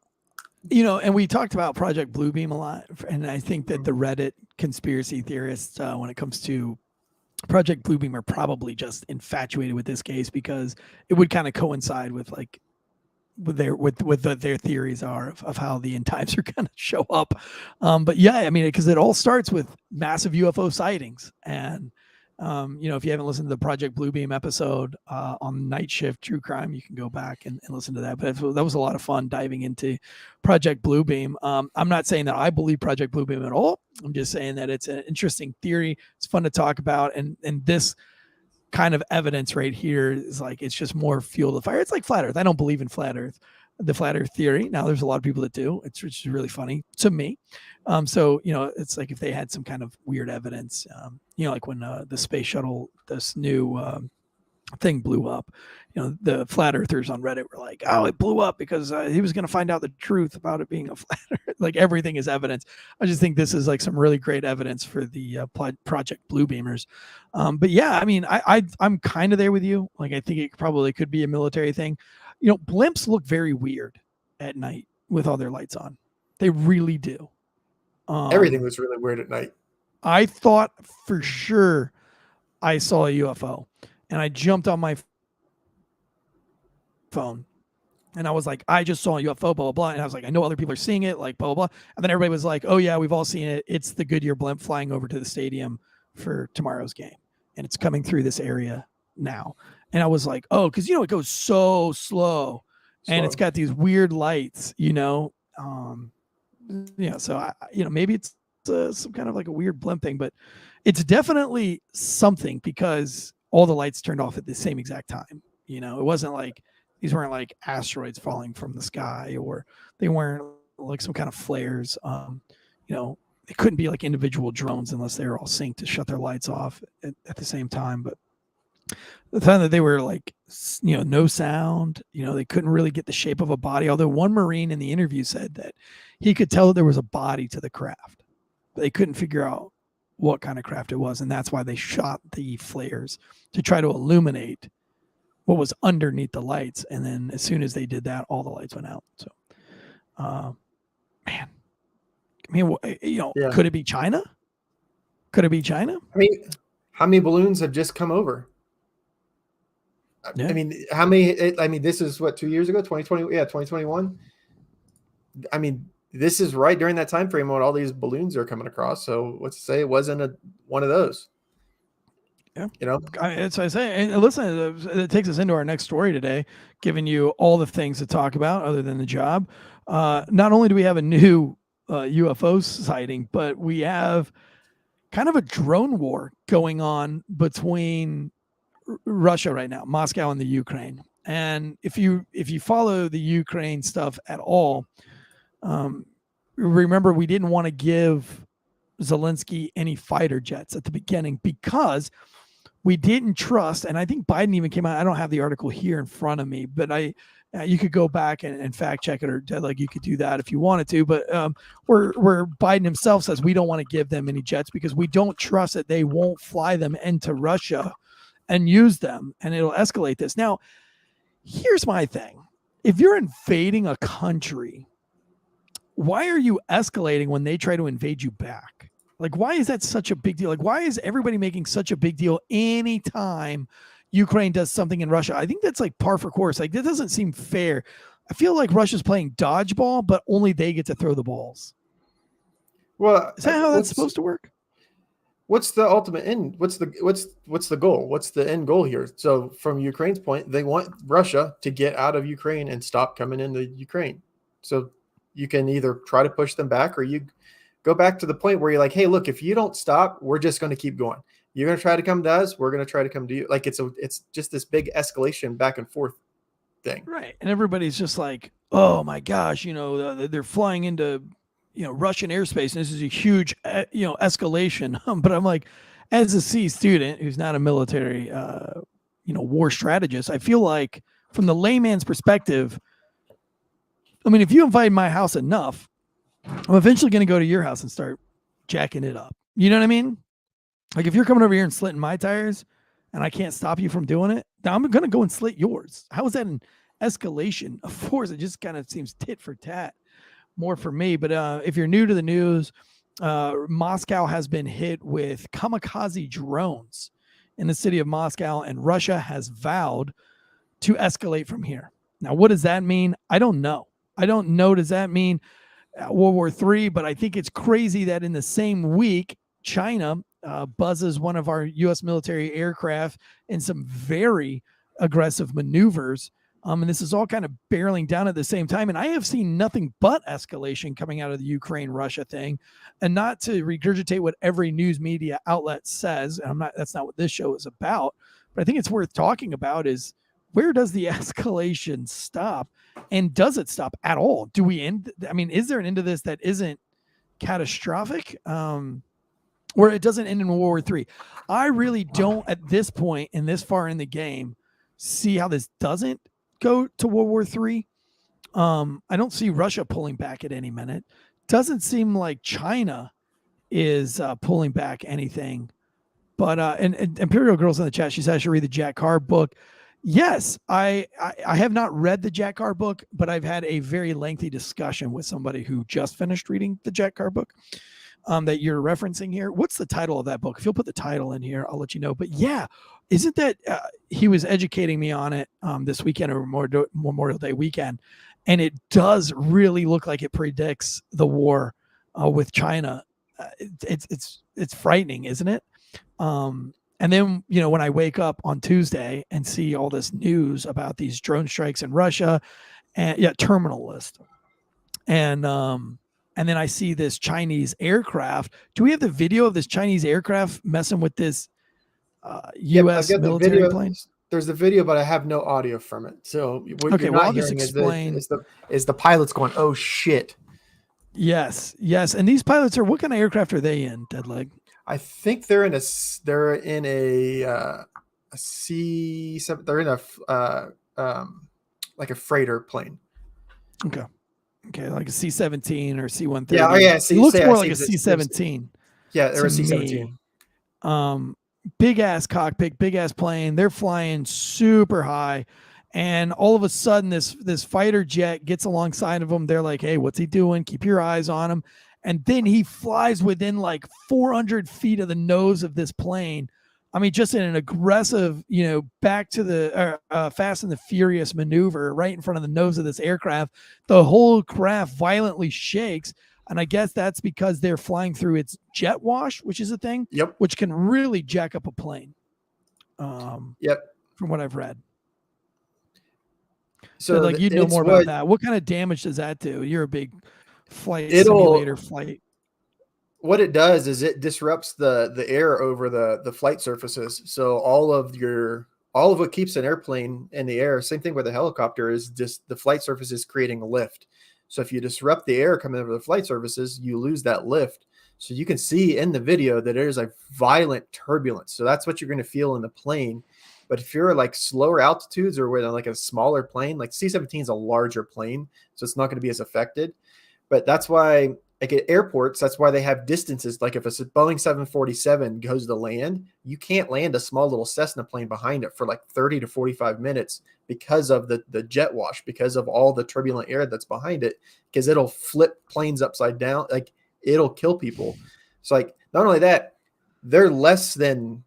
the show. And we talked about Project Bluebeam a lot, and I think that the Reddit conspiracy theorists, when it comes to Project Bluebeam, are probably just infatuated with this case because it would kind of coincide with like what their theories are of how the end times are going to show up. But yeah, I mean, because it all starts with massive UFO sightings, and if you haven't listened to the Project Bluebeam episode on Night Shift True Crime, you can go back and listen to that. But that was a lot of fun diving into Project Bluebeam. I'm not saying that I believe Project Bluebeam at all. I'm just saying that it's an interesting theory. It's fun to talk about. And this kind of evidence right here is like, it's just more fuel to the fire. It's like flat Earth. I don't believe in flat Earth, the flat Earth theory. Now there's a lot of people that do. It's just really funny to me. So, it's like if they had some kind of weird evidence, like when the space shuttle, this new thing blew up, the flat earthers on Reddit were like, oh, it blew up because he was going to find out the truth about it being a flat earth. Like everything is evidence. I just think this is like some really great evidence for the Project Bluebeamers. But yeah, I mean, I'm kind of there with you. Like, I think it probably could be a military thing. Blimps look very weird at night with all their lights on. They really do. Everything was really weird at night. I thought for sure I saw a UFO, and I jumped on my phone and I was like, I just saw a UFO, blah, blah, blah. And I was like, I know other people are seeing it, like blah, blah, blah. And then everybody was like, oh yeah, we've all seen it. It's the Goodyear blimp flying over to the stadium for tomorrow's game. And it's coming through this area now. And I was like, oh, because it goes so slow and it's got these weird lights, so maybe it's some kind of like a weird blimp thing, but it's definitely something because all the lights turned off at the same exact time. It wasn't like these weren't like asteroids falling from the sky, or they weren't like some kind of flares. It couldn't be like individual drones unless they were all synced to shut their lights off at the same time. But the time that they were like, no sound, they couldn't really get the shape of a body. Although one Marine in the interview said that he could tell that there was a body to the craft, but they couldn't figure out what kind of craft it was. And that's why they shot the flares to try to illuminate what was underneath the lights. And then as soon as they did that, all the lights went out. So, man, I mean, could it be China? Could it be China? I mean, how many balloons have just come over? Yeah. I mean, how many? I mean, this is what, 2 years ago, 2020? Yeah, 2021. I mean, this is right during that time frame when all these balloons are coming across. So what's to say it wasn't one of those? Yeah, that's what I say. And listen, it takes us into our next story today, giving you all the things to talk about other than the job. Not only do we have a new UFO sighting, but we have kind of a drone war going on between Russia right now, Moscow and the Ukraine. And if you follow the Ukraine stuff at all, remember we didn't want to give Zelensky any fighter jets at the beginning because we didn't trust, and I think Biden even came out. I don't have the article here in front of me, but you could go back and fact check it, or like you could do that if you wanted to. But where Biden himself says we don't want to give them any jets because we don't trust that they won't fly them into Russia and use them, and it'll escalate this. Now, here's my thing. If you're invading a country, why are you escalating when they try to invade you back? Like, why is that such a big deal? Like, why is everybody making such a big deal anytime Ukraine does something in Russia? I think that's like par for course. Like, that doesn't seem fair. I feel like Russia's playing dodgeball, but only they get to throw the balls. Well, is that how that's supposed to work? What's the ultimate end? What's the goal? What's the end goal here? So from Ukraine's point, they want Russia to get out of Ukraine and stop coming into Ukraine. So you can either try to push them back, or you go back to the point where you're like, hey, look, if you don't stop, we're just going to keep going. You're going to try to come to us, we're going to try to come to you. Like it's just this big escalation back and forth thing. Right. And everybody's just like, oh my gosh, they're flying into Russian airspace, and this is a huge, escalation. But I'm like, as a C student who's not a military, war strategist, I feel like from the layman's perspective, I mean, if you invite my house enough, I'm eventually going to go to your house and start jacking it up. You know what I mean? Like if you're coming over here and slitting my tires and I can't stop you from doing it, now I'm going to go and slit yours. How is that an escalation of force? It just kind of seems tit for tat. More for me, but if you're new to the news, Moscow has been hit with kamikaze drones in the city of Moscow, and Russia has vowed to escalate from here. Now, what does that mean? I don't know. Does that mean World War III? But I think it's crazy that in the same week, China buzzes one of our U.S. military aircraft in some very aggressive maneuvers. And this is all kind of barreling down at the same time. And I have seen nothing but escalation coming out of the Ukraine-Russia thing. And not to regurgitate what every news media outlet says, and that's not what this show is about, but I think it's worth talking about is where does the escalation stop? And does it stop at all? Do we end? I mean, is there an end to this that isn't catastrophic? Or it doesn't end in World War III? I really don't, at this point and this far in the game, see how this doesn't go to World War III. I don't see Russia pulling back at any minute. Doesn't seem like China is pulling back anything. But and Imperial Girls in the chat, she said I should read the Jack Carr book. Yes, I have not read the Jack Carr book, but I've had a very lengthy discussion with somebody who just finished reading the Jack Carr book that you're referencing here. What's the title of that book? If you'll put the title in here, I'll let you know. But yeah, isn't that he was educating me on it this weekend, or Memorial Day weekend, and it does really look like it predicts the war with China. It's frightening, isn't it? And then when I wake up on Tuesday and see all this news about these drone strikes in Russia, and terminal list, and then I see this Chinese aircraft. Do we have the video of this Chinese aircraft messing with this U.S. military plane? There's the video, but I have no audio from it. So what you're not I'll just hearing explain. Is the pilots going, oh shit. Yes. And these pilots what kind of aircraft are they in, Deadleg? I think they're in a C7. They're in a like a freighter plane. Okay, like a C-17 or C-130. Yeah, it looks more like a C-17. Yeah, they're a C-17. Big ass cockpit, big ass plane. They're flying super high, and all of a sudden, this fighter jet gets alongside of them. They're like, "Hey, what's he doing? Keep your eyes on him." And then he flies within like 400 feet of the nose of this plane. I mean, just in an aggressive, back to the Fast and the Furious maneuver right in front of the nose of this aircraft. The whole craft violently shakes. And I guess that's because they're flying through its jet wash, which is a thing, which can really jack up a plane. From what I've read. So like you know more about that. What kind of damage does that do? You're a big simulator flight. What it does is it disrupts the air over the flight surfaces. So all of what keeps an airplane in the air, same thing with a helicopter, is just the flight surface is creating a lift. So if you disrupt the air coming over the flight surfaces, you lose that lift. So you can see in the video that there's a violent turbulence. So that's what you're going to feel in the plane. But if you're like slower altitudes or with like a smaller plane, like C-17 is a larger plane, so it's not going to be as affected. But that's why, like at airports, that's why they have distances. Like if a Boeing 747 goes to land, you can't land a small little Cessna plane behind it for like 30 to 45 minutes because of the jet wash, because of all the turbulent air that's behind it, because it'll flip planes upside down. Like it'll kill people. So like, not only that, they're less than,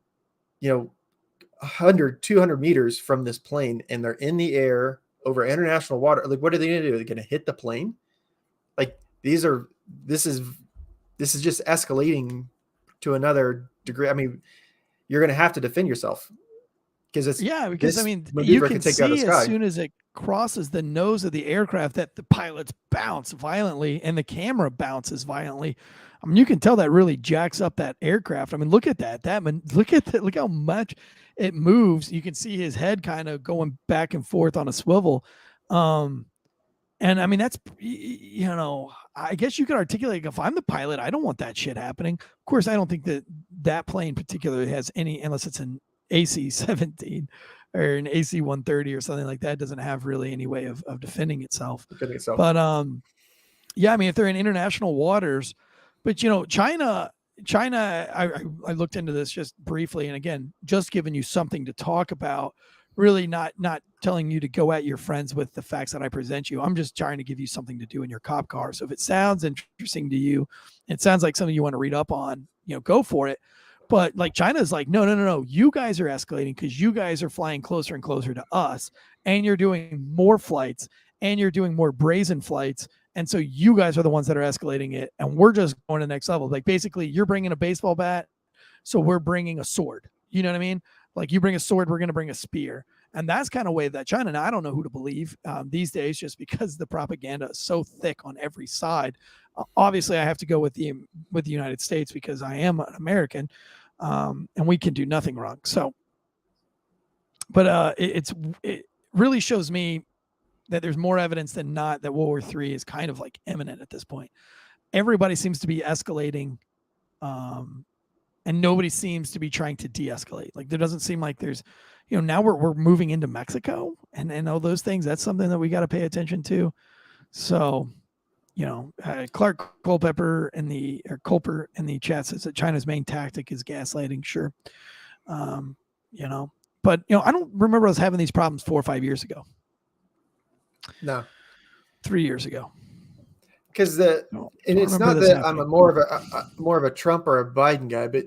100, 200 meters from this plane, and they're in the air over international water. Like, what are they going to do? Are they going to hit the plane? Like, this is just escalating to another degree. I mean, you're going to have to defend yourself because I mean, you can see as soon as it crosses the nose of the aircraft that the pilots bounce violently and the camera bounces violently. I mean, you can tell that really jacks up that aircraft. I mean, look at that. Look how much it moves. You can see his head kind of going back and forth on a swivel. And I mean, that's, I guess you could articulate, if I'm the pilot, I don't want that shit happening. Of course, I don't think that plane particularly has any, unless it's an AC-17 or an AC-130 or something like that, doesn't have really any way of defending itself. But yeah, I mean, if they're in international waters, but China, I looked into this just briefly, and again, just giving you something to talk about, really not telling you to go at your friends with the facts that I present you. I'm just trying to give you something to do in your cop car. So if it sounds interesting to you, it sounds like something you want to read up on, go for it. But like China's like, no, you guys are escalating because you guys are flying closer and closer to us, and you're doing more flights, and you're doing more brazen flights. And so you guys are the ones that are escalating it, and we're just going to the next level. Like, basically, you're bringing a baseball bat, so we're bringing a sword. You know what I mean? Like, you bring a sword, we're going to bring a spear. And that's kind of way that China, now I don't know who to believe these days, just because the propaganda is so thick on every side. Obviously, I have to go with the United States because I am an American, and we can do nothing wrong. So, but it really shows me that there's more evidence than not that World War III is kind of like imminent at this point. Everybody seems to be escalating, and nobody seems to be trying to de-escalate. Like, there doesn't seem like there's, now we're moving into Mexico and all those things. That's something that we got to pay attention to. So, Clark Culpepper Culper in the chat says that China's main tactic is gaslighting. Sure. But I don't remember us having these problems 4 or 5 years ago. No, 3 years ago. Because it's not that I'm more of a Trump or a Biden guy, but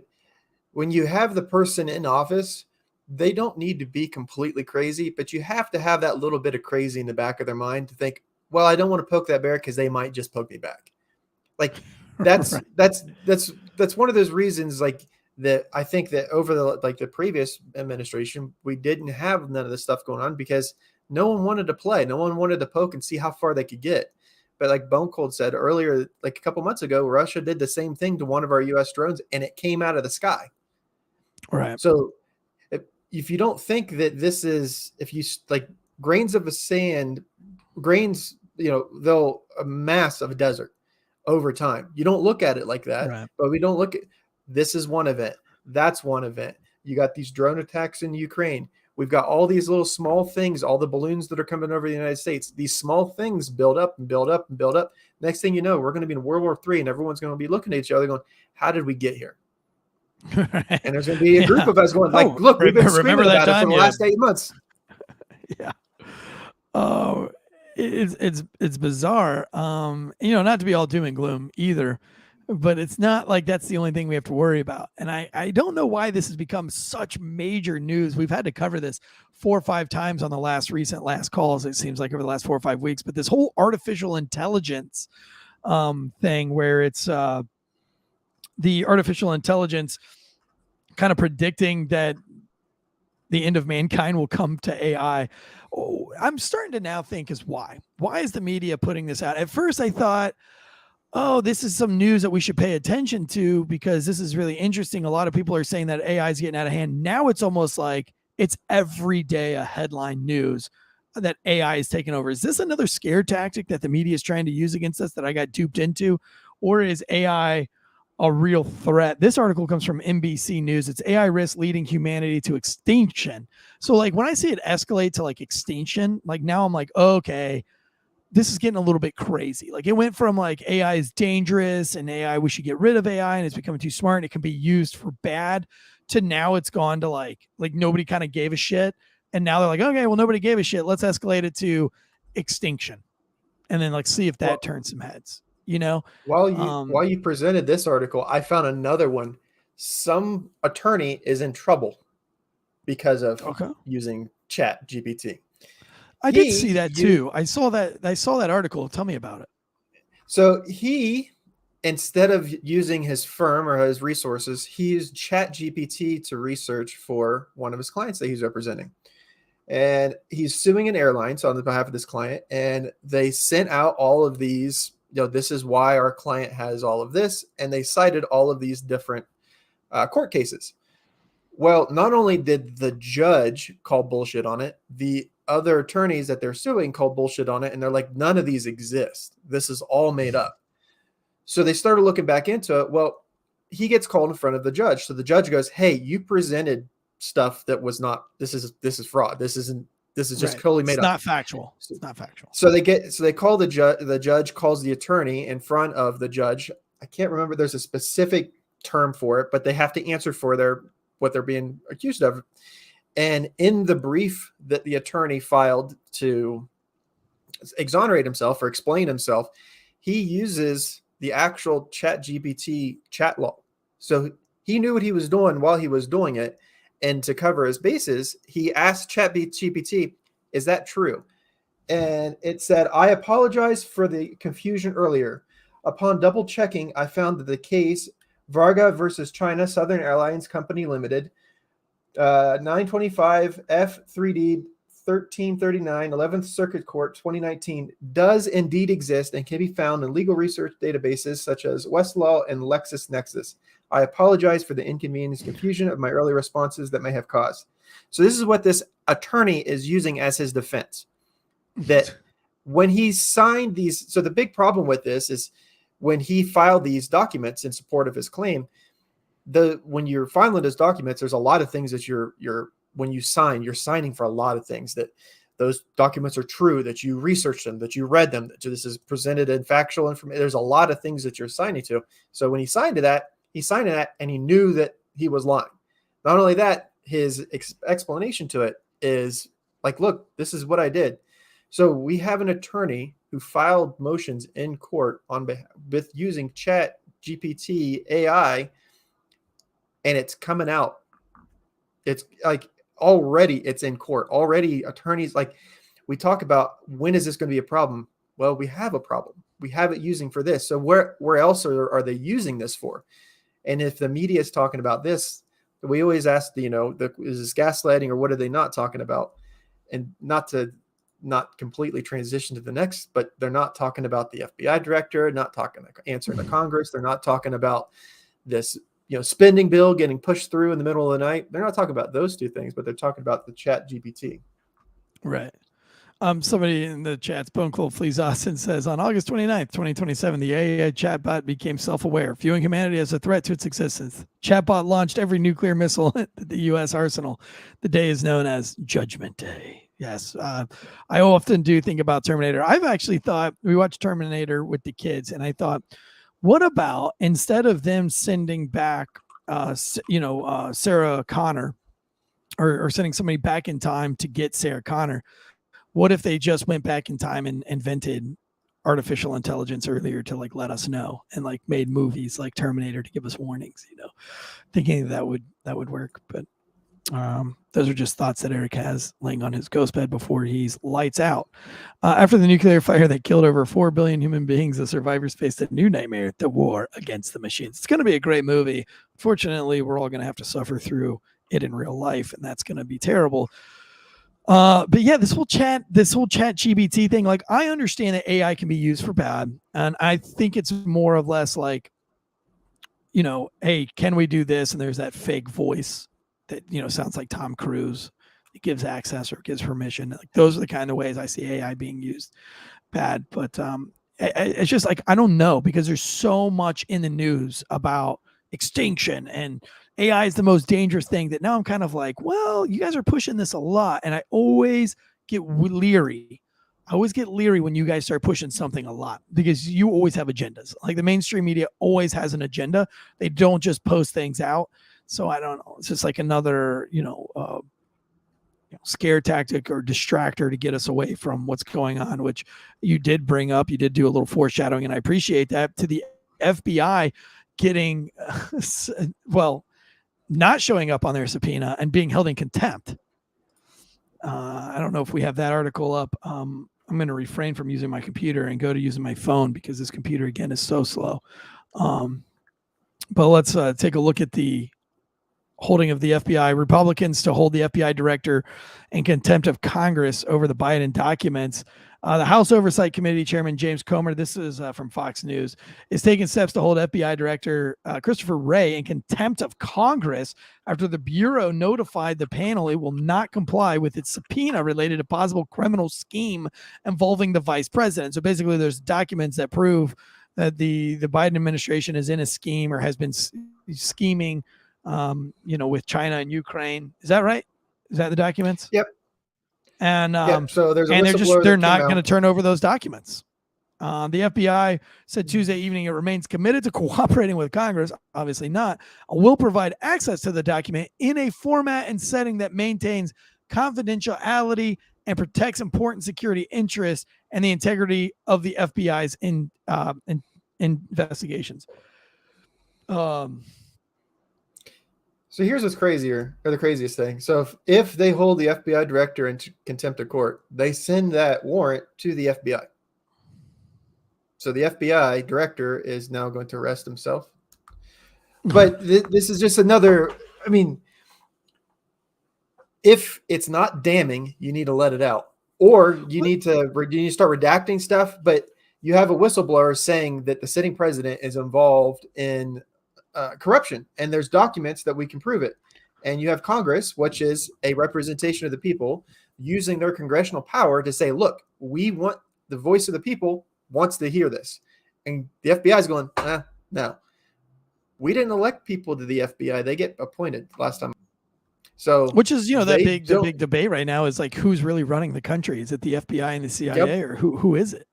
when you have the person in office, they don't need to be completely crazy, but you have to have that little bit of crazy in the back of their mind to think, well, I don't want to poke that bear because they might just poke me back. Like, that's right. that's one of those reasons, like, that I think that over the previous administration, we didn't have none of this stuff going on because no one wanted to play. No one wanted to poke and see how far they could get. But like Bone Cold said earlier, like a couple months ago, Russia did the same thing to one of our U.S. drones, and it came out of the sky. Right. So if you don't think that this is, if you like grains of sand, they'll amass of a desert over time. You don't look at it like that, right. But we don't look at, this is one event. That's one event. You got these drone attacks in Ukraine. We've got all these little small things, all the balloons that are coming over the United States. These small things build up and build up and build up. Next thing you know, we're going to be in World War III, and everyone's going to be looking at each other going, how did we get here? Right. And there's going to be a group of us going, like, look, we've been screaming about it for the last 8 months. Yeah. Oh, it's bizarre. Not to be all doom and gloom either, but it's not like that's the only thing we have to worry about. And I don't know why this has become such major news. We've had to cover this 4 or 5 times on the last calls, it seems like, over the last 4 or 5 weeks. But this whole artificial intelligence thing, where it's the artificial intelligence kind of predicting that the end of mankind will come to AI. Oh, I'm starting to now think is why is the media putting this out? At first I thought, oh, this is some news that we should pay attention to because this is really interesting. A lot of people are saying that AI is getting out of hand. Now it's almost like it's every day a headline news that AI is taking over. Is this another scare tactic that the media is trying to use against us that I got duped into? Or is AI a real threat? This article comes from NBC News. It's AI risk leading humanity to extinction. So like when I see it escalate to like extinction, like now I'm like, okay, this is getting a little bit crazy. Like it went from like AI is dangerous and AI, we should get rid of AI and it's becoming too smart and it can be used for bad, to now it's gone to like nobody kind of gave a shit. And now they're like, okay, well, nobody gave a shit. Let's escalate it to extinction. And then like see if that turns some heads, While you presented this article, I found another one. Some attorney is in trouble because of using Chat GPT. I did see that too. I saw that article. Tell me about it. So he, instead of using his firm or his resources, he used ChatGPT to research for one of his clients that he's representing. And he's suing an airline, so on the behalf of this client, and they sent out all of these, this is why our client has all of this, and they cited all of these different court cases. Well, not only did the judge call bullshit on it, the other attorneys that they're suing called bullshit on it, and they're like, none of these exist. This is all made up. So they started looking back into it. Well, he gets called in front of the judge. So the judge goes, hey, you presented stuff that was not, this is fraud. This is just totally made up. It's not factual. It's not factual. So they call the judge calls the attorney in front of the judge. I can't remember. There's a specific term for it, but they have to answer for what they're being accused of. And in the brief that the attorney filed to exonerate himself or explain himself, he uses the actual ChatGPT chat law. So he knew what he was doing while he was doing it. And to cover his bases, he asked ChatGPT, is that true? And it said, I apologize for the confusion earlier. Upon double checking, I found that the case Varga versus China Southern Airlines Company Limited, 925 F3D 1339, 11th Circuit Court, 2019, does indeed exist and can be found in legal research databases such as Westlaw and LexisNexis. I apologize for the inconvenience and confusion of my early responses that may have caused. So this is what this attorney is using as his defense. That when he signed these, so the big problem with this is when he filed these documents in support of his claim, when you're filing those documents, there's a lot of things that when you sign, you're signing for a lot of things, that those documents are true, that you researched them, that you read them, that this is presented in factual information. There's a lot of things that you're signing to. So when he signed to that, and he knew that he was lying. Not only that, his explanation to it is like, look, this is what I did. So we have an attorney who filed motions in court with using ChatGPT AI, and it's coming out. It's like already it's in court. Already attorneys, like we talk about, when is this going to be a problem? Well, we have a problem. We have it using for this. So where else are they using this for? And if the media is talking about this, we always ask, is this gaslighting or what are they not talking about? And not completely transition to the next, but they're not talking about the FBI director, not talking answering the Congress. They're not talking about this, spending bill getting pushed through in the middle of the night. They're not talking about those two things, but they're talking about the ChatGPT. Right. Somebody in the chat's Bone Cold Fleas Austin says, on August 29th, 2027, the AI chatbot became self-aware, viewing humanity as a threat to its existence. Chatbot launched every nuclear missile at the U.S. arsenal. The day is known as Judgment Day. Yes. I often do think about Terminator. I've actually thought, we watched Terminator with the kids, and I thought, what about instead of them sending back, Sarah Connor or sending somebody back in time to get Sarah Connor, what if they just went back in time and invented artificial intelligence earlier to let us know, and made movies like Terminator to give us warnings, thinking that would work. But those are just thoughts that Eric has laying on his ghost bed before he's lights out. After the nuclear fire that killed over 4 billion human beings, the survivors faced a new nightmare, the war against the machines. It's going to be a great movie. Fortunately, we're all going to have to suffer through it in real life, and that's going to be terrible. But yeah, this whole chat GBT thing, I understand that AI can be used for bad. And I think it's more or less hey, can we do this? And there's that fake voice that, sounds like Tom Cruise. It gives access or gives permission. Those are the kind of ways I see AI being used bad. But it's just I don't know, because there's so much in the news about extinction and AI is the most dangerous thing, that now I'm kind of well, you guys are pushing this a lot. And I always get leery. I always get leery when you guys start pushing something a lot, because you always have agendas. The mainstream media always has an agenda. They don't just post things out. So I don't know. It's just another, scare tactic or distractor to get us away from what's going on, which you did bring up. You did do a little foreshadowing, and I appreciate that, to the FBI getting, not showing up on their subpoena and being held in contempt. I don't know if we have that article up. I'm going to refrain from using my computer and go to using my phone because this computer, again, is so slow. But let's take a look at the holding of the FBI. Republicans to hold the FBI director in contempt of Congress over the Biden documents. The House Oversight Committee Chairman James Comer, this is from Fox News, is taking steps to hold FBI Director Christopher Wray in contempt of Congress after the Bureau notified the panel it will not comply with its subpoena related to possible criminal scheme involving the vice president. So basically, there's documents that prove that the Biden administration is in a scheme or has been scheming, with China and Ukraine. Is that right? Is that the documents? Yep. And so there's a they're not going to turn over those documents. The FBI said Tuesday evening it remains committed to cooperating with Congress. Obviously not. Will provide access to the document in a format and setting that maintains confidentiality and protects important security interests and the integrity of the FBI's investigations. So here's what's crazier, or the craziest thing. So if they hold the FBI director in contempt of court, they send that warrant to the FBI. So the FBI director is now going to arrest himself. But this is just another, I mean, if it's not damning, you need to let it out. Or you need to start redacting stuff, but you have a whistleblower saying that the sitting president is involved in corruption, and there's documents that we can prove it. And you have Congress, which is a representation of the people, using their congressional power to say, look, we want the voice of the people wants to hear this. And the FBI is going, no, we didn't elect people to the FBI. They get appointed last time. So, which is, the big debate right now is like, who's really running the country? Is it the FBI and the CIA or who is it?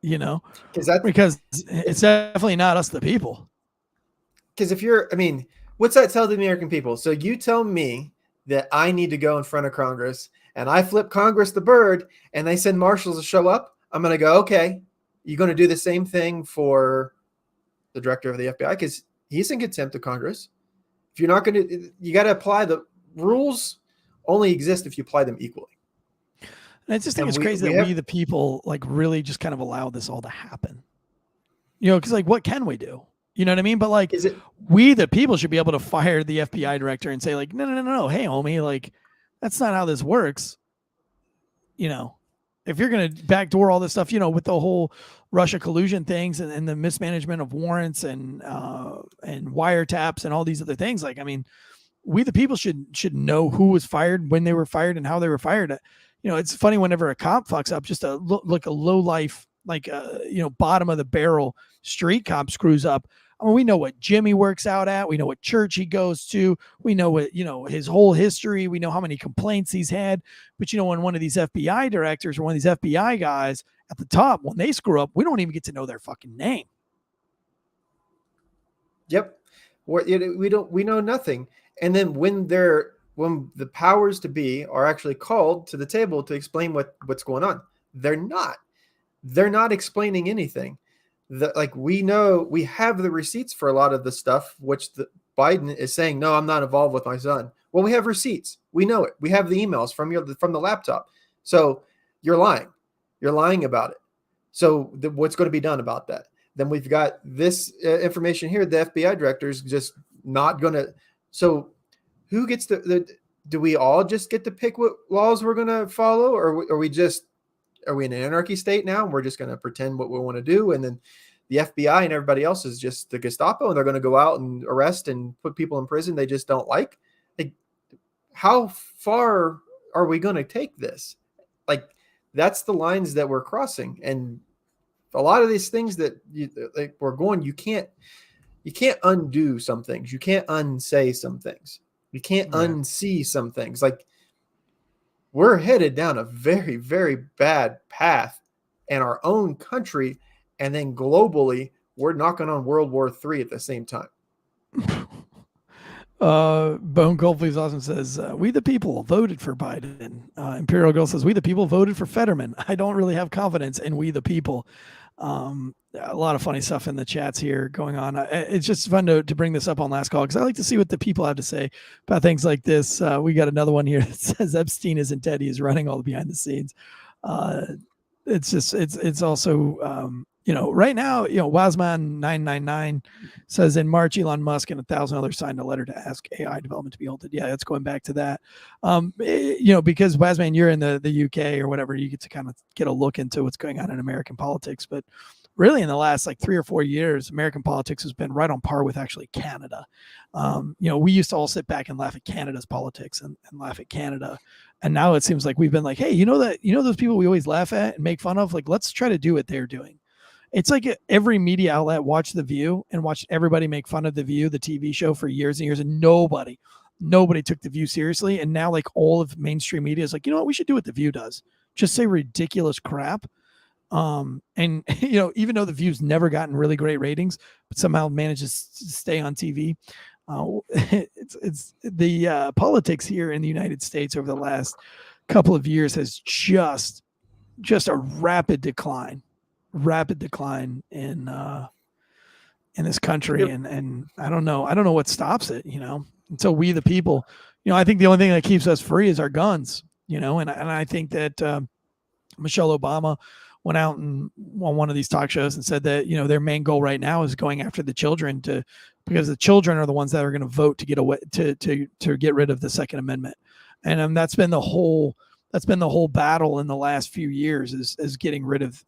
Because it's definitely not us, the people. Because what's that tell the American people? So you tell me that I need to go in front of Congress and I flip Congress the bird and they send marshals to show up. I'm going to go, okay, you're going to do the same thing for the director of the FBI because he's in contempt of Congress. If you're not going to, you got to apply the rules only exist if you apply them equally. And I just think it's crazy that we, the people, like really just kind of allow this all to happen. Because like, what can we do? You know what I mean? But like, we, the people, should be able to fire the FBI director and say like, no. Hey, homie, like, that's not how this works. If you're going to backdoor all this stuff, with the whole Russia collusion things and the mismanagement of warrants and wiretaps and all these other things, like, I mean, we, the people, should know who was fired, when they were fired, and how they were fired. It's funny whenever a cop fucks up, just a low life, like, bottom of the barrel street cop screws up. I mean, we know what Jimmy works out at. We know what church he goes to. We know what, his whole history. We know how many complaints he's had. But, when one of these FBI directors or one of these FBI guys at the top, when they screw up, we don't even get to know their fucking name. Yep. We know nothing. And then when the powers to be are actually called to the table to explain what's going on, they're not explaining anything. We know we have the receipts for a lot of the stuff, which Biden is saying, no, I'm not involved with my son. Well, we have receipts. We know it. We have the emails from the laptop. So you're lying. You're lying about it. So what's going to be done about that? Then we've got this information here. The FBI director is just not going to. So who gets do we all just get to pick what laws we're going to follow? Or are we in an anarchy state now? And we're just going to pretend what we want to do. And then the FBI and everybody else is just the Gestapo, and they're going to go out and arrest and put people in prison they just don't like. How far are we going to take this? That's the lines that we're crossing. And a lot of these things that we're going, you can't undo some things. You can't unsay some things. You can't unsee some things. We're headed down a very, very bad path in our own country. And then globally, we're knocking on World War III at the same time. Bone Coldfleece Awesome says, we the people voted for Biden. Imperial Girl says, we the people voted for Fetterman. I don't really have confidence in we the people. A lot of funny stuff in the chats here going on. It's just fun to bring this up on Last Call because I like to see what the people have to say about things like this. We got another one here that says Epstein isn't dead. He is running all the behind the scenes. It's also, right now, Wasman999 says in March, Elon Musk and 1,000 others signed a letter to ask AI development to be halted. Yeah, that's going back to that. Because Wasman, you're in the UK or whatever, you get to kind of get a look into what's going on in American politics. But really in the last 3 or 4 years, American politics has been right on par with actually Canada. We used to all sit back and laugh at Canada's politics and laugh at Canada. And now it seems like we've been like, hey, those people we always laugh at and make fun of, let's try to do what they're doing. It's like every media outlet watched The View and watched everybody make fun of The View, the TV show, for years and years. And nobody took The View seriously. And now all of mainstream media is like, you know what, we should do what The View does. Just say ridiculous crap. And even though The View's never gotten really great ratings, but somehow manages to stay on TV. It's the politics here in the United States over the last couple of years has just a rapid decline in this country. And I don't know what stops it, until we, the people, I think the only thing that keeps us free is our guns, and I think that Michelle Obama went out on one of these talk shows and said that, their main goal right now is going after the children because the children are the ones that are going to vote to get away to get rid of the Second Amendment. And that's been the whole battle in the last few years is getting rid of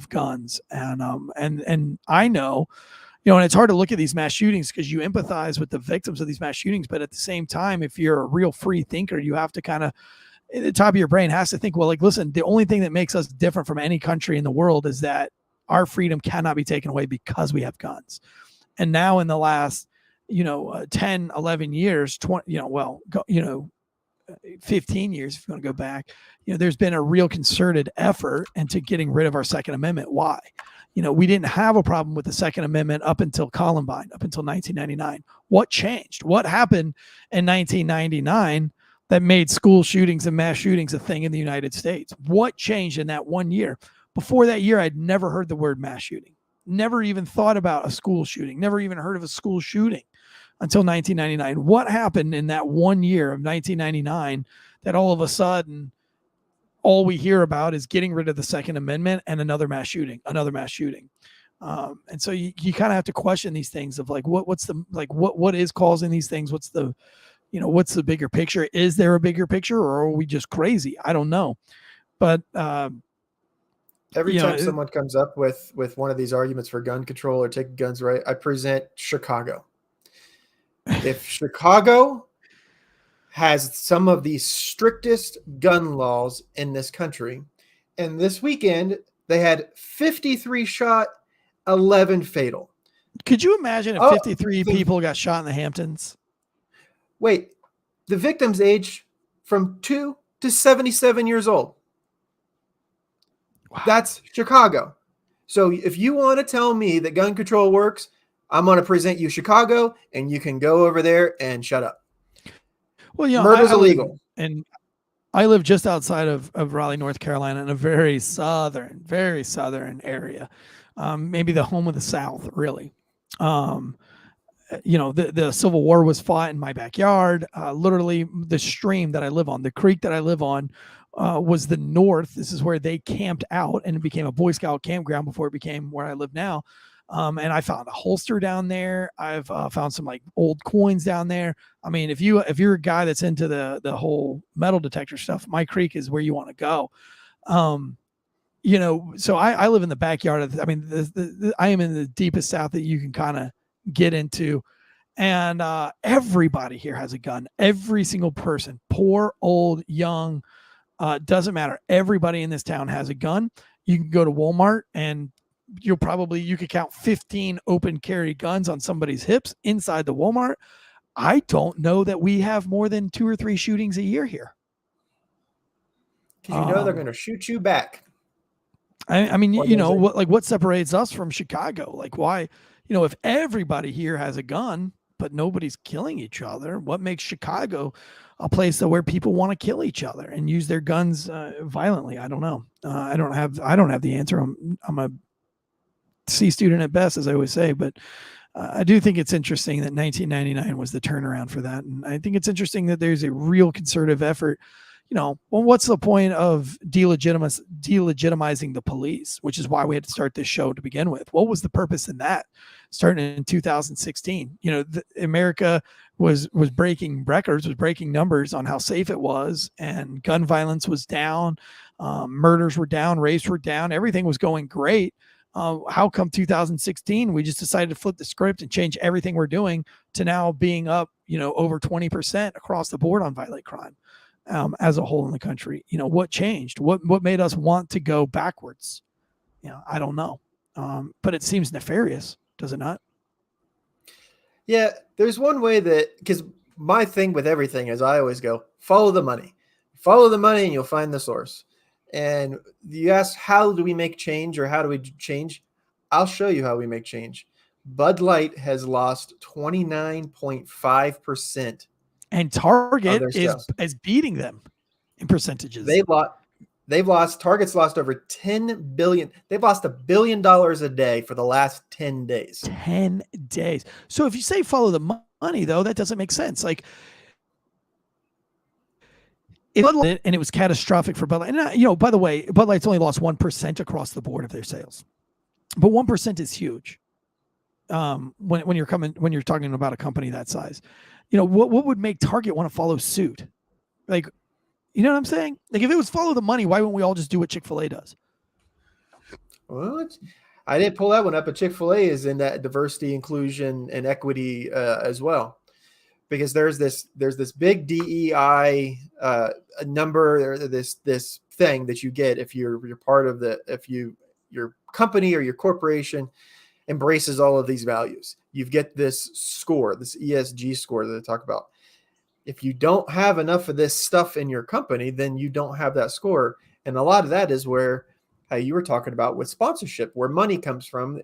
guns. And I know, and it's hard to look at these mass shootings because you empathize with the victims of these mass shootings. But at the same time, if you're a real free thinker, you have to kind of, at the top of your brain has to think, well, listen, the only thing that makes us different from any country in the world is that our freedom cannot be taken away because we have guns. And now in the last, 10, 11 years, 15 years, if you want to go back, there's been a real concerted effort into getting rid of our Second Amendment. Why? We didn't have a problem with the Second Amendment up until Columbine, up until 1999. What changed? What happened in 1999 that made school shootings and mass shootings a thing in the United States? What changed in that 1 year? Before that year, I'd never heard the word mass shooting, never even thought about a school shooting, never even heard of a school shooting until 1999. What happened in that 1 year of 1999 that all of a sudden, all we hear about is getting rid of the Second Amendment and another mass shooting. And so you kind of have to question these things of what is causing these things? What's the bigger picture? Is there a bigger picture, or are we just crazy? I don't know. But every time someone comes up with one of these arguments for gun control or taking guns away, I present Chicago. If Chicago has some of the strictest gun laws in this country, and this weekend they had 53 shot, 11 fatal. Could you imagine if 53 people got shot in the Hamptons? Wait, the victims age from 2 to 77 years old. Wow. That's Chicago. So if you want to tell me that gun control works, I'm going to present you Chicago, and you can go over there and shut up. Well, murder's illegal. And I live just outside of Raleigh, North Carolina, in a very southern area. Maybe the home of the South, really. The Civil War was fought in my backyard. Literally, the stream that I live on, the creek that I live on, was the North. This is where they camped out, and it became a Boy Scout campground before it became where I live now. And I found a holster down there. I've found some old coins down there. I mean, if you're a guy that's into the whole metal detector stuff, my creek is where you want to go. So I live in the backyard of. I am in the deepest South that you can kind of get into, and everybody here has a gun. Every single person, poor, old, young, doesn't matter. Everybody in this town has a gun. You can go to Walmart and you could count 15 open carry guns on somebody's hips inside the Walmart. I don't know that we have more than 2 or 3 shootings a year here. Because they're going to shoot you back. What separates us from Chicago? Why, if everybody here has a gun, but nobody's killing each other, what makes Chicago a place where people want to kill each other and use their guns violently? I don't know. I don't have the answer. I'm a C student at best, as I always say, but I do think it's interesting that 1999 was the turnaround for that. And I think it's interesting that there's a real concerted effort. Well, what's the point of delegitimizing the police, which is why we had to start this show to begin with? What was the purpose in that? Starting in 2016, America was breaking records, was breaking numbers on how safe it was, and gun violence was down, murders were down, rapes were down, everything was going great. How come 2016 we just decided to flip the script and change everything we're doing to now being up, over 20% across the board on violent crime as a whole in the country? What changed? What made us want to go backwards? I don't know, but it seems nefarious. Does it not? Yeah, there's one way that, because my thing with everything is I always go, follow the money and you'll find the source. And you ask, how do we make change, or how do we change? I'll show you how we make change. Budlight has lost 29.5%. And Target is beating them in percentages. Target's lost over 10 billion. They've lost $1 billion a day for the last 10 days. 10 days. So if you say follow the money, though, that doesn't make sense. Like, and it was catastrophic for Budlight. And by the way, Budlight's only lost 1% across the board of their sales, but 1% is huge. When you're talking about a company that size, what would make Target want to follow suit? Like, you know what I'm saying? Like, if it was follow the money, why wouldn't we all just do what Chick-fil-A does? Well, I didn't pull that one up, but Chick-fil-A is in that diversity, inclusion, and equity as well, because there's this big DEI number, this thing that you get if you're part of your company or your corporation embraces all of these values. You get this score, this ESG score that I talk about. If you don't have enough of this stuff in your company, then you don't have that score. And a lot of that is where you were talking about with sponsorship, where money comes from.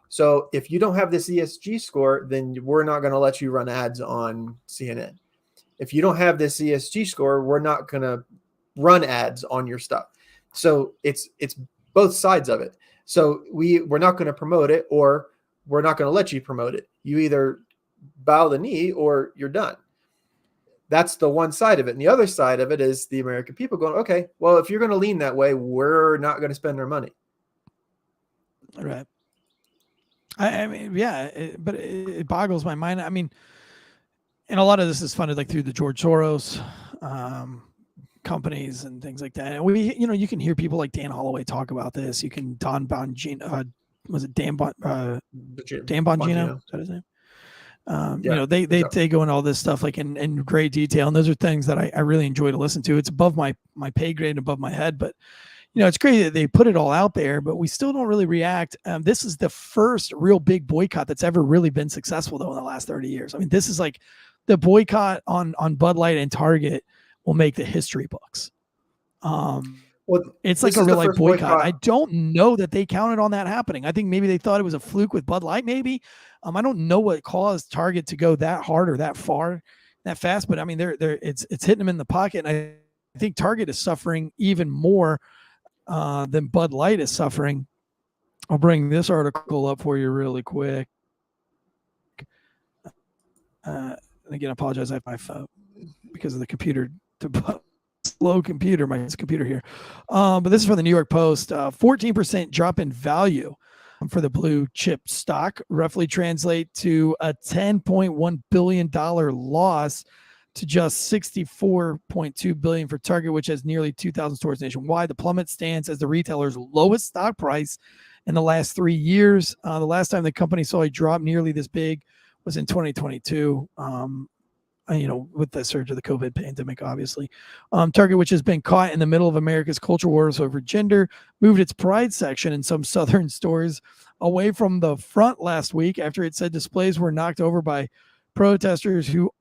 So if you don't have this ESG score, then we're not going to let you run ads on CNN. If you don't have this ESG score, we're not going to run ads on your stuff. So it's both sides of it. So we're not going to promote it, or we're not going to let you promote it. You either bow the knee or you're done. That's the one side of it. And the other side of it is the American people going, okay, well, if you're going to lean that way, we're not going to spend our money. Right. I mean, yeah, but it boggles my mind. I mean, and a lot of this is funded like through the George Soros companies and things like that. And you can hear people like Dan Holloway talk about this. You can Dan Bongino, Dan Bongino? Is that his name? They go into all this stuff like in great detail, and those are things that I really enjoy to listen to. It's above my pay grade and above my head, but it's great that they put it all out there, but we still don't really react. This is the first real big boycott that's ever really been successful, though, in the last 30 years. I mean, this is like the boycott on Bud Light and Target will make the history books. It's like a real life boycott. I don't know that they counted on that happening. I think maybe they thought it was a fluke with Bud Light, maybe. I don't know what caused Target to go that hard or that far, that fast, but I mean, it's hitting them in the pocket. And I think Target is suffering even more than Bud Light is suffering. I'll bring this article up for you really quick. Again, I apologize. I have my phone because of the computer, slow computer, my computer here. But this is from the New York Post. 14% drop in value for the blue chip stock roughly translate to a $10.1 billion loss to just $64.2 billion for Target, which has nearly 2,000 stores nationwide. The plummet stands as the retailer's lowest stock price in the last 3 years. The last time the company saw a drop nearly this big was in 2022. With the surge of the COVID pandemic, obviously. Target, which has been caught in the middle of America's culture wars over gender, moved its pride section in some southern stores away from the front last week after it said displays were knocked over by protesters who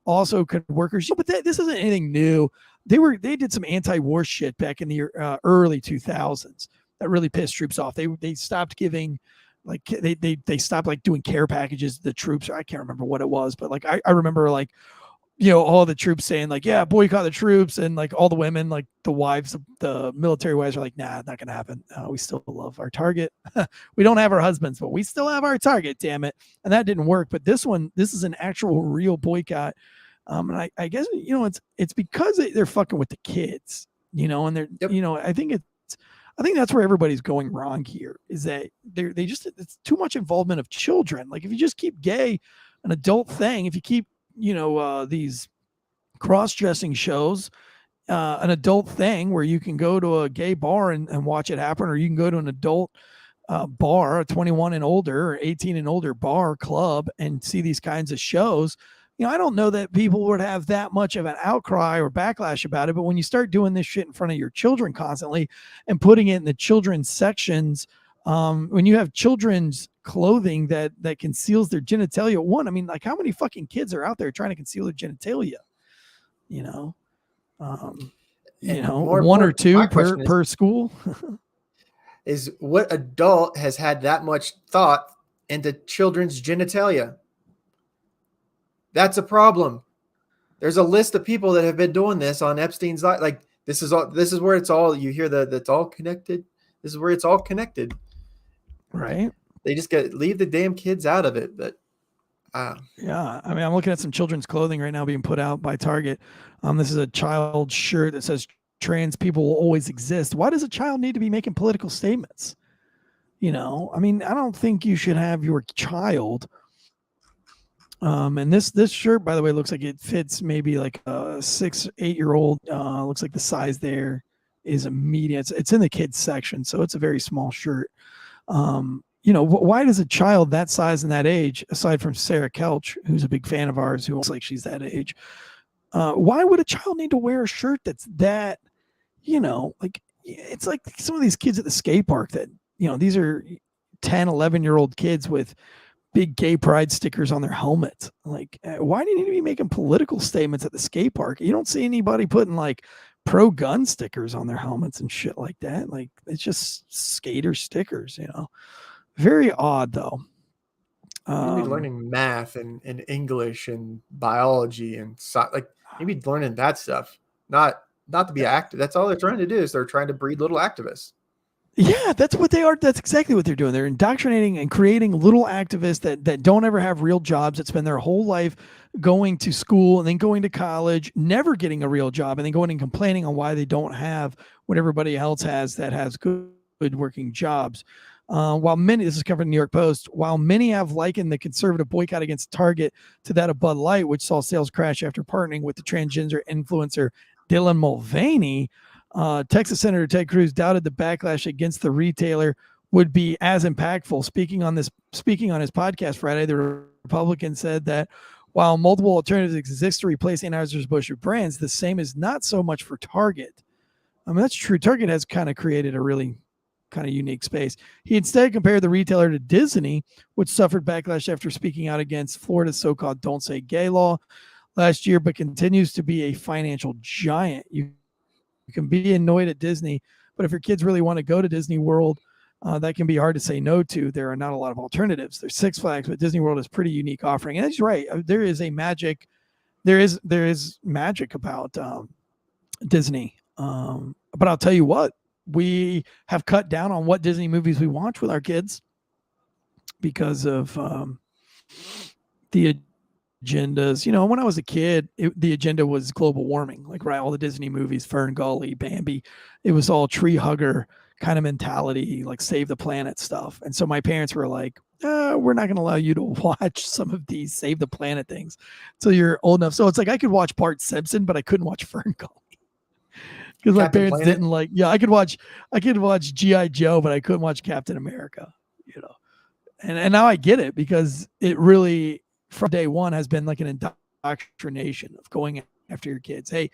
also could workers. But this isn't anything new. They did some anti-war shit back in the early 2000s that really pissed troops off. They stopped giving. Like they stopped like doing care packages to the troops. I can't remember what it was, but like I remember like all the troops saying like, yeah, boycott the troops, and like all the women, like the wives, the military wives are like, nah, not gonna happen. We still love our target. We don't have our husbands, but we still have our target, damn it. And that didn't work. But this is an actual real boycott. And I guess it's because they're fucking with the kids, and they're I think that's where everybody's going wrong here, is that it's too much involvement of children. Like if you just keep gay an adult thing, if you keep these cross-dressing shows an adult thing where you can go to a gay bar and watch it happen, or you can go to an adult bar, a 21 and older or 18 and older bar club, and see these kinds of shows. I don't know that people would have that much of an outcry or backlash about it, but when you start doing this shit in front of your children constantly and putting it in the children's sections, when you have children's clothing that conceals their genitalia, I mean, like how many fucking kids are out there trying to conceal their genitalia? One or two per school. Is what adult has had that much thought into children's genitalia? That's a problem. There's a list of people that have been doing this on Epstein's. Like this is where it's all, you hear that's all connected. This is where it's all connected. Right. They just leave the damn kids out of it. But yeah, I mean, I'm looking at some children's clothing right now being put out by Target. This is a child shirt that says trans people will always exist. Why does a child need to be making political statements? I mean, I don't think you should have your child. And this shirt, by the way, looks like it fits maybe like a 6-8-year-old. Looks like the size there is a medium. It's in the kids section, so it's a very small shirt. Why does a child that size and that age, aside from Sarah Kelch, who's a big fan of ours, who looks like she's that age, why would a child need to wear a shirt that's that, like, it's like some of these kids at the skate park that, these are 10, 11-year-old kids with big gay pride stickers on their helmets. Like, why do you need to be making political statements at the skate park? You don't see anybody putting like pro-gun stickers on their helmets and shit like that. Like, it's just skater stickers, Very odd, though. Maybe learning math and English and biology and maybe learning that stuff. Not to be active. That's all they're trying to do, is they're trying to breed little activists. Yeah, that's what they are. That's exactly what they're doing. They're indoctrinating and creating little activists that don't ever have real jobs, that spend their whole life going to school and then going to college, never getting a real job, and then going and complaining on why they don't have what everybody else has that has good working jobs. While many, this is covered in the New York Post, while many have likened the conservative boycott against Target to that of Bud Light, which saw sales crash after partnering with the transgender influencer Dylan Mulvaney, Texas Senator Ted Cruz doubted the backlash against the retailer would be as impactful. Speaking on his podcast Friday, the Republican said that while multiple alternatives exist to replace Anheuser-Busch brands, the same is not so much for Target. I mean, that's true. Target has kind of created a really kind of unique space. He instead compared the retailer to Disney, which suffered backlash after speaking out against Florida's so-called Don't Say Gay law last year, but continues to be a financial giant. You can be annoyed at Disney, but if your kids really want to go to Disney World, that can be hard to say no to. There are not a lot of alternatives. There's Six Flags, but Disney World is pretty unique offering. And he's right. There is magic about Disney. But I'll tell you what, we have cut down on what Disney movies we watch with our kids because of the agendas. When I was a kid, the agenda was global warming, like, right, all the Disney movies, Fern Gully, Bambi, it was all tree hugger kind of mentality, like save the planet stuff. And so my parents were like, we're not going to allow you to watch some of these save the planet things till you're old enough. So it's like I could watch Bart Simpson, but I couldn't watch Fern Gully because my parents didn't like. Yeah, I could watch G.I. Joe, but I couldn't watch Captain America. And now I get it, because it really, from day one, has been like an indoctrination of going after your kids. Hey,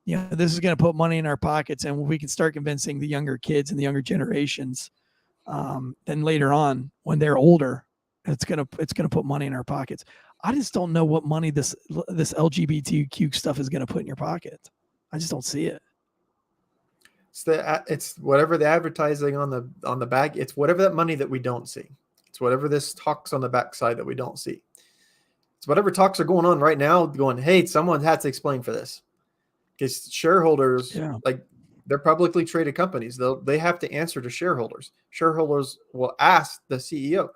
this is going to put money in our pockets, and we can start convincing the younger kids and the younger generations. Then later on, when they're older, it's gonna put money in our pockets. I just don't know what money this LGBTQ stuff is going to put in your pocket. I just don't see it. It's whatever the advertising on the back. It's whatever that money that we don't see. It's whatever this talks on the backside that we don't see. So whatever talks are going on right now, going, hey, someone had to explain for this. Because shareholders, like they're publicly traded companies, they have to answer to shareholders. Shareholders will ask the CEO,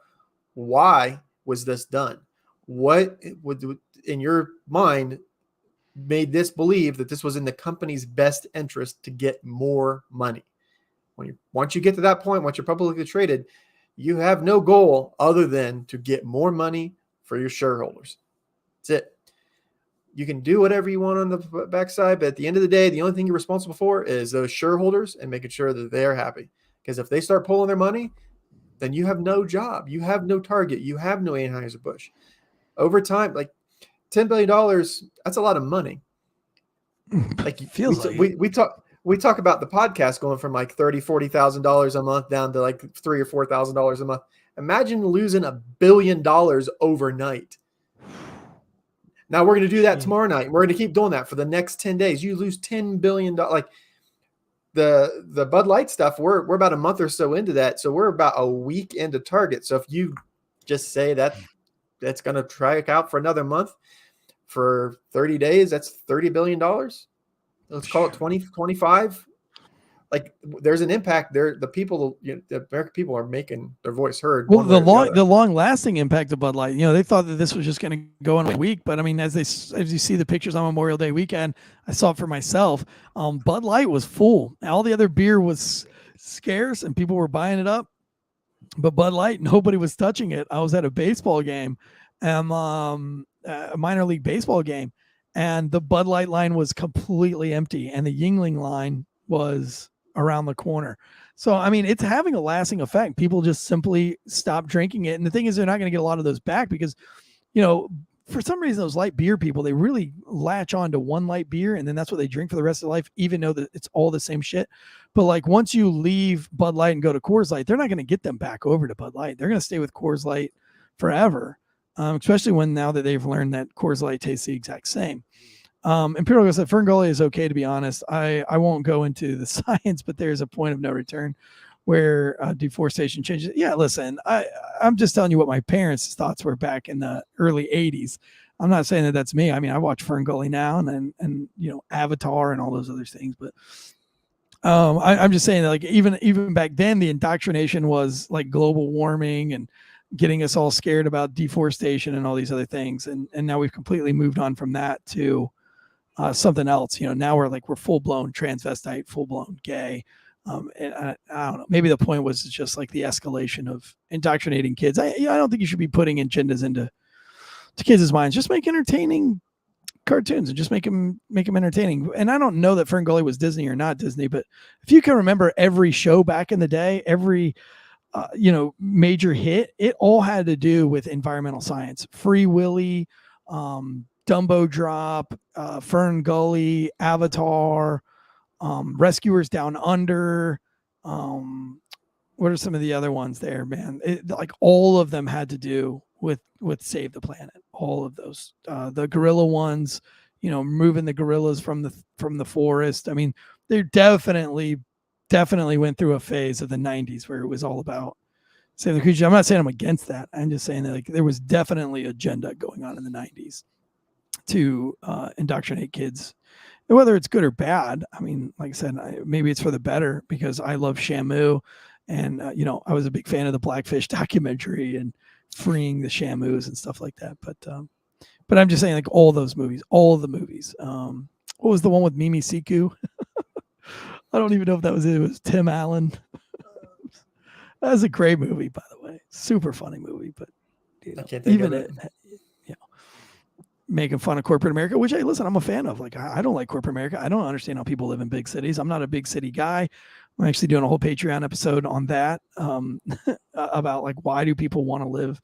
why was this done? What would, in your mind, made this believe that this was in the company's best interest to get more money? Once you get to that point, once you're publicly traded, you have no goal other than to get more money for your shareholders. That's it. You can do whatever you want on the backside, but at the end of the day, the only thing you're responsible for is those shareholders and making sure that they're happy. Because if they start pulling their money, then you have no job. You have no Target. You have no Anheuser-Busch. Over time, like $10 billion, that's a lot of money. Like we talk about the podcast going from like $30,000, $40,000 a month down to like $3,000 or $4,000 a month. Imagine losing $1 billion overnight. Now we're going to do that tomorrow night. We're going to keep doing that for the next 10 days. You lose $10 billion. Like the Budlight stuff, we're about a month or so into that. So we're about a week into Target. So if you just say that's going to track out for another month for 30 days, that's $30 billion. Let's call it 20, 25. Like there's an impact there. The people, the American people are making their voice heard. Well, the long lasting impact of Budlight, they thought that this was just going to go in a week, but I mean, as you see the pictures on Memorial Day weekend, I saw it for myself. Budlight was full. All the other beer was scarce and people were buying it up, but Budlight, nobody was touching it. I was at a baseball game, a minor league baseball game, and the Budlight line was completely empty, and the Yuengling line was around the corner. So, I mean, it's having a lasting effect. People just simply stop drinking it. And the thing is, they're not going to get a lot of those back because, for some reason, those light beer people, they really latch on to one light beer and then that's what they drink for the rest of their life, even though that it's all the same shit. But like once you leave Bud Light and go to Coors Light, they're not going to get them back over to Bud Light. They're going to stay with Coors Light forever, especially now that they've learned that Coors Light tastes the exact same. Imperial said Ferngully is okay, to be honest. I won't go into the science, but there's a point of no return where deforestation changes. Yeah, listen, I'm just telling you what my parents' thoughts were back in the early 80s. I'm not saying that that's me. I mean, I watch Ferngully now and Avatar and all those other things, but I'm just saying that like even back then, the indoctrination was like global warming and getting us all scared about deforestation and all these other things. And now we've completely moved on from that to something else. Now we're full-blown transvestite, full-blown gay. And I don't know, maybe the point was just like the escalation of indoctrinating kids. I don't think you should be putting agendas into kids' minds. Just make entertaining cartoons and just make them entertaining. And I don't know that Ferngully was Disney or not Disney, but if you can remember every show back in the day, every major hit, it all had to do with environmental science. Free Willy, Dumbo Drop, Ferngully, Avatar, Rescuers Down Under. What are some of the other ones there, man? Like all of them had to do with Save the Planet. All of those, the gorilla ones, moving the gorillas from the forest. I mean, they definitely went through a phase of the 90s where it was all about saving the creature. I'm not saying I'm against that. I'm just saying that like there was definitely agenda going on in the 90s to indoctrinate kids, and whether it's good or bad. I mean, like I said, maybe it's for the better because I love Shamu, and I was a big fan of the Blackfish documentary and freeing the Shamus and stuff like that. But I'm just saying, like all the movies. What was the one with Mimi Siku? I don't even know if that was it. It was Tim Allen. That was a great movie, by the way. Super funny movie, but even it, making fun of corporate America, which, hey, listen, I'm a fan of. Like, I don't like corporate America. I don't understand how people live in big cities. I'm not a big city guy. I'm actually doing a whole Patreon episode on that, about like, why do people want to live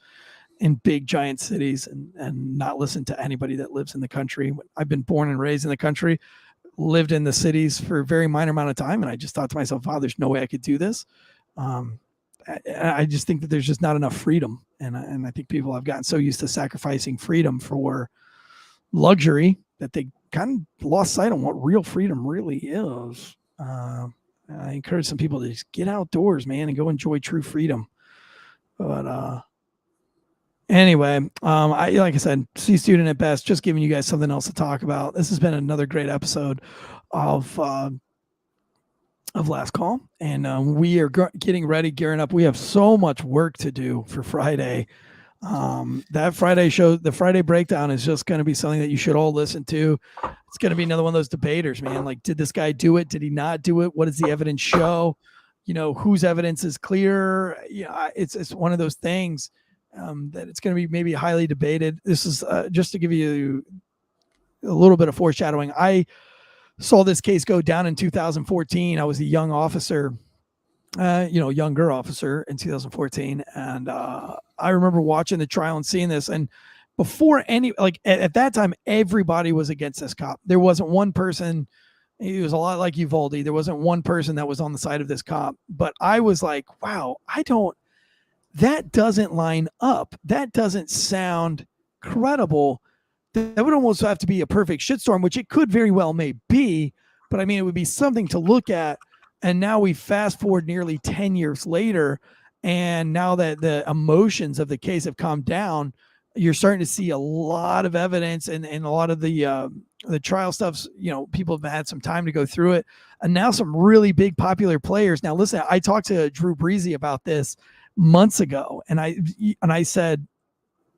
in big, giant cities and not listen to anybody that lives in the country? I've been born and raised in the country, lived in the cities for a very minor amount of time. And I just thought to myself, wow, there's no way I could do this. I just think that there's just not enough freedom. And I think people have gotten so used to sacrificing freedom for luxury that they kind of lost sight on what real freedom really is. I encourage some people to just get outdoors, man, and go enjoy true freedom. But Anyway, like I said, C student at best, just giving you guys something else to talk about. This has been another great episode of Last Call, and we are getting ready, gearing up. We have so much work to do for Friday. That Friday show, the Friday breakdown, is just going to be something that you should all listen to. It's going to be another one of those debaters, man. Like, did this guy do it? Did he not do it? What does the evidence show? Whose evidence is clear? It's one of those things that it's going to be maybe highly debated. This is just to give you a little bit of foreshadowing. I saw this case go down in 2014. I was a young officer, younger officer in 2014. And I remember watching the trial and seeing this. And before at that time, everybody was against this cop. There wasn't one person. He was a lot like Uvalde. There wasn't one person that was on the side of this cop. But I was like, wow, that doesn't line up. That doesn't sound credible. That would almost have to be a perfect shitstorm, which it could very well may be, but I mean, it would be something to look at. And now we fast forward nearly 10 years later, and now that the emotions of the case have calmed down, you're starting to see a lot of evidence and a lot of the trial stuff's, people have had some time to go through it. And now some really big popular players. Now, listen, I talked to Drew Breezy about this months ago, and I said,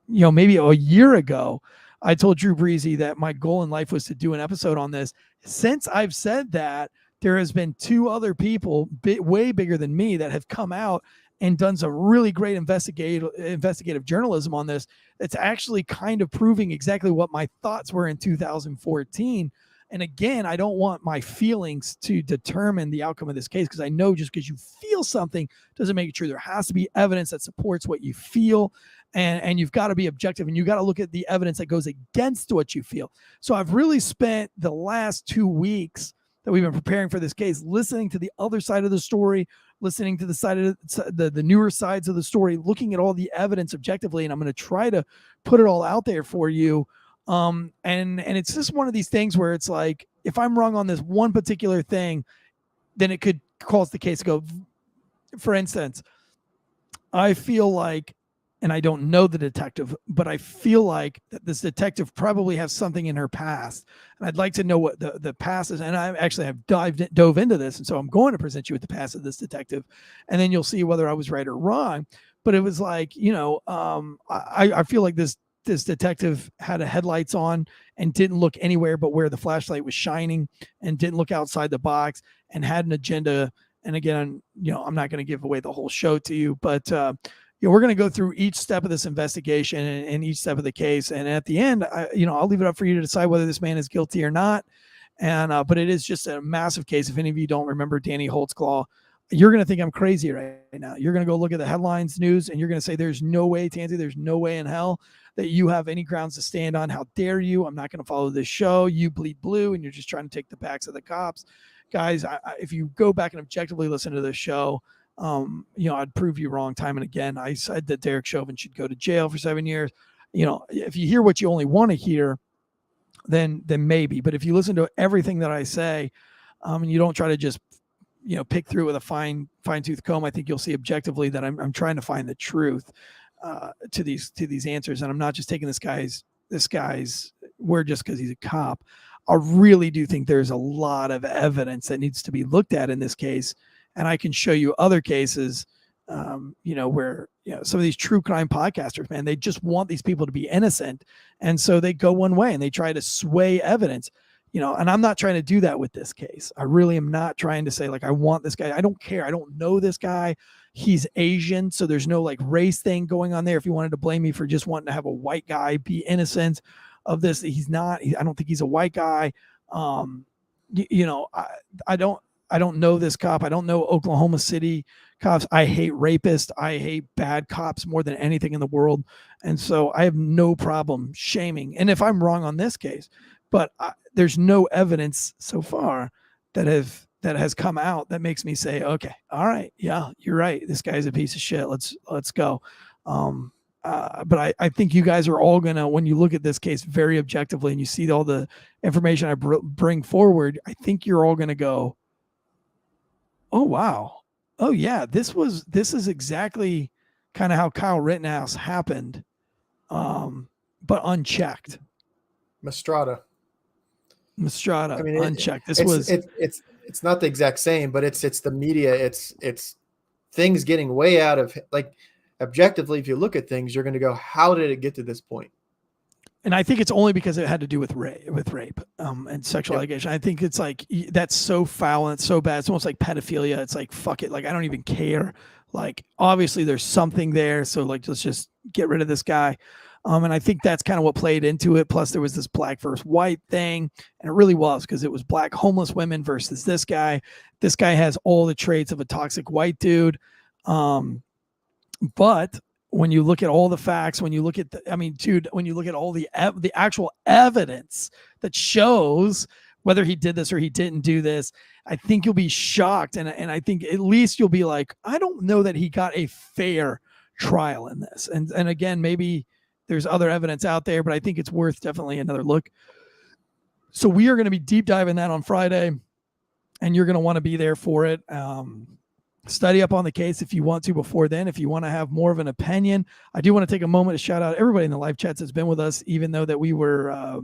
maybe a year ago, I told Drew Breezy that my goal in life was to do an episode on this. Since I've said that, there has been two other people way bigger than me that have come out and done some really great investigative journalism on this. It's actually kind of proving exactly what my thoughts were in 2014. And again, I don't want my feelings to determine the outcome of this case, because I know just because you feel something doesn't make it true. There has to be evidence that supports what you feel, and you've got to be objective, and you got to look at the evidence that goes against what you feel. So I've really spent the last 2 weeks that we've been preparing for this case listening to the other side of the story, listening to the side of the newer sides of the story, looking at all the evidence objectively, and I'm going to try to put it all out there for you. And it's just one of these things where it's like, if I'm wrong on this one particular thing, then it could cause the case to go. For instance, I feel like, and I don't know the detective, but I feel like that this detective probably has something in her past, and I'd like to know what the past is. And I actually have dove into this, and so I'm going to present you with the past of this detective, and then you'll see whether I was right or wrong. But it was like, I feel like this detective had a headlights on and didn't look anywhere but where the flashlight was shining, and didn't look outside the box, and had an agenda. And again, I'm not going to give away the whole show to you, but we're going to go through each step of this investigation and each step of the case. And at the end, I'll leave it up for you to decide whether this man is guilty or not. And but it is just a massive case. If any of you don't remember Danny Holtzclaw, you're going to think I'm crazy right now. You're going to go look at the headlines news, and you're going to say, there's no way, Tansey, there's no way in hell that you have any grounds to stand on. How dare you? I'm not going to follow this show. You bleed blue, and you're just trying to take the backs of the cops. Guys, if you go back and objectively listen to this show, I'd prove you wrong time and again. I said that Derek Chauvin should go to jail for 7 years. If you hear what you only want to hear, then maybe. But if you listen to everything that I say, and you don't try to just pick through with a fine tooth comb, I think you'll see objectively that I'm trying to find the truth to these answers, and I'm not just taking this guy's word just because he's a cop. I really do think there's a lot of evidence that needs to be looked at in this case. And I can show you other cases, where, some of these true crime podcasters, man, they just want these people to be innocent. And so they go one way and they try to sway evidence, and I'm not trying to do that with this case. I really am not trying to say, like, I want this guy. I don't care. I don't know this guy. He's Asian. So there's no like race thing going on there. If you wanted to blame me for just wanting to have a white guy be innocent of this, he's not. I don't think he's a white guy. I don't know this cop. I don't know Oklahoma City cops. I hate rapists. I hate bad cops more than anything in the world. And so I have no problem shaming. And if I'm wrong on this case, but there's no evidence so far that has come out that makes me say, okay, all right, yeah, you're right. This guy's a piece of shit. Let's go. But I think you guys are all going to, when you look at this case very objectively and you see all the information I bring forward, I think you're all going to go, oh, wow. Oh, yeah, this is exactly kind of how Kyle Rittenhouse happened. but unchecked. Mastrada. I mean, unchecked. It's not the exact same, but it's the media. It's things getting way out of, like, objectively, if you look at things, you're going to go, how did it get to this point? And I think it's only because it had to do with rape and sexual allegation. I think it's like, that's so foul and it's so bad. It's almost like pedophilia. It's like, fuck it. Like, I don't even care. Like, obviously there's something there. So like, let's just get rid of this guy. And I think that's kind of what played into it. Plus there was this black versus white thing. And it really was, because it was black homeless women versus this guy. This guy has all the traits of a toxic white dude. But when you look at all the facts, when you look at when you look at all the actual evidence that shows whether he did this or he didn't do this, I think you'll be shocked. And I think at least you'll be like, I don't know that he got a fair trial in this. And again, maybe there's other evidence out there, but I think it's worth definitely another look. So we are going to be deep diving that on Friday, and you're going to want to be there for it. Study up on the case if you want to before then. If you want to have more of an opinion, I do want to take a moment to shout out everybody in the live chats that's been with us, even though that we were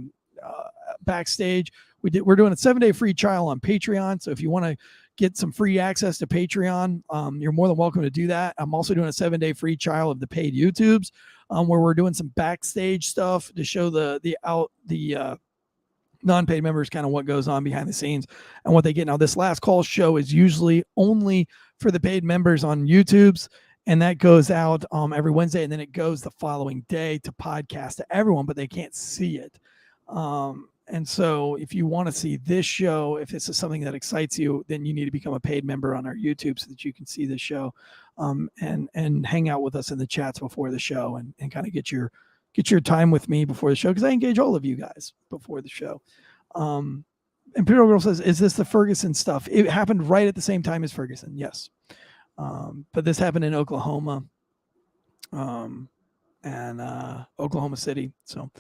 backstage. We're doing a 7-day free trial on Patreon. So if you want to get some free access to Patreon, you're more than welcome to do that. I'm also doing a 7-day free trial of the paid YouTubes, where we're doing some backstage stuff to show the non-paid members kind of what goes on behind the scenes and what they get. Now, this last call show is usually only for the paid members on YouTube's, and that goes out every Wednesday, and then it goes the following day to podcast to everyone, but they can't see it. And so if you want to see this show, if this is something that excites you, then you need to become a paid member on our YouTube so that you can see the show, and hang out with us in the chats before the show, and kind of get your time with me before the show, because I engage all of you guys before the show. And Imperial Girl says, is this the Ferguson stuff? It happened right at the same time as Ferguson. Yes. But this happened in Oklahoma, and Oklahoma City. So,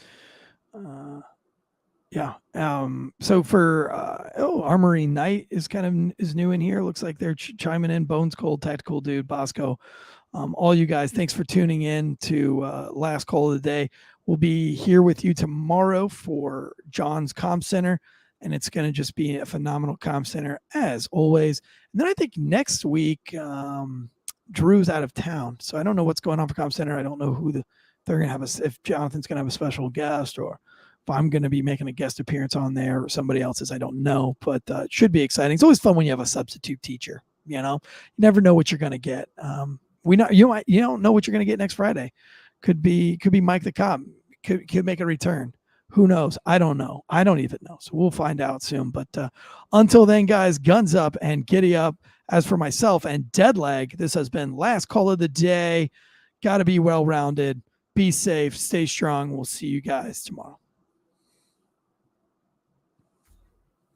yeah. So for, Armory Knight is new in here. Looks like they're chiming in. Bones Cold, Tactical Dude, Bosco. All you guys, thanks for tuning in to Last Call of the Day. We'll be here with you tomorrow for John's Comm Center, and it's going to just be a phenomenal Comm Center as always. And then I think next week, Drew's out of town, so I don't know what's going on for Comm Center. I don't know who they're going to have if Jonathan's going to have a special guest, or if I'm going to be making a guest appearance on there, or somebody else's. I don't know, but it should be exciting. It's always fun when you have a substitute teacher. You never know what you're going to get. You don't know what you're going to get next Friday. Could be Mike the Cop. Could make a return. Who knows? I don't know. I don't even know. So we'll find out soon. But until then, guys, guns up and giddy up. As for myself and Deadleg, this has been Last Call of the Day. Got to be well-rounded. Be safe. Stay strong. We'll see you guys tomorrow.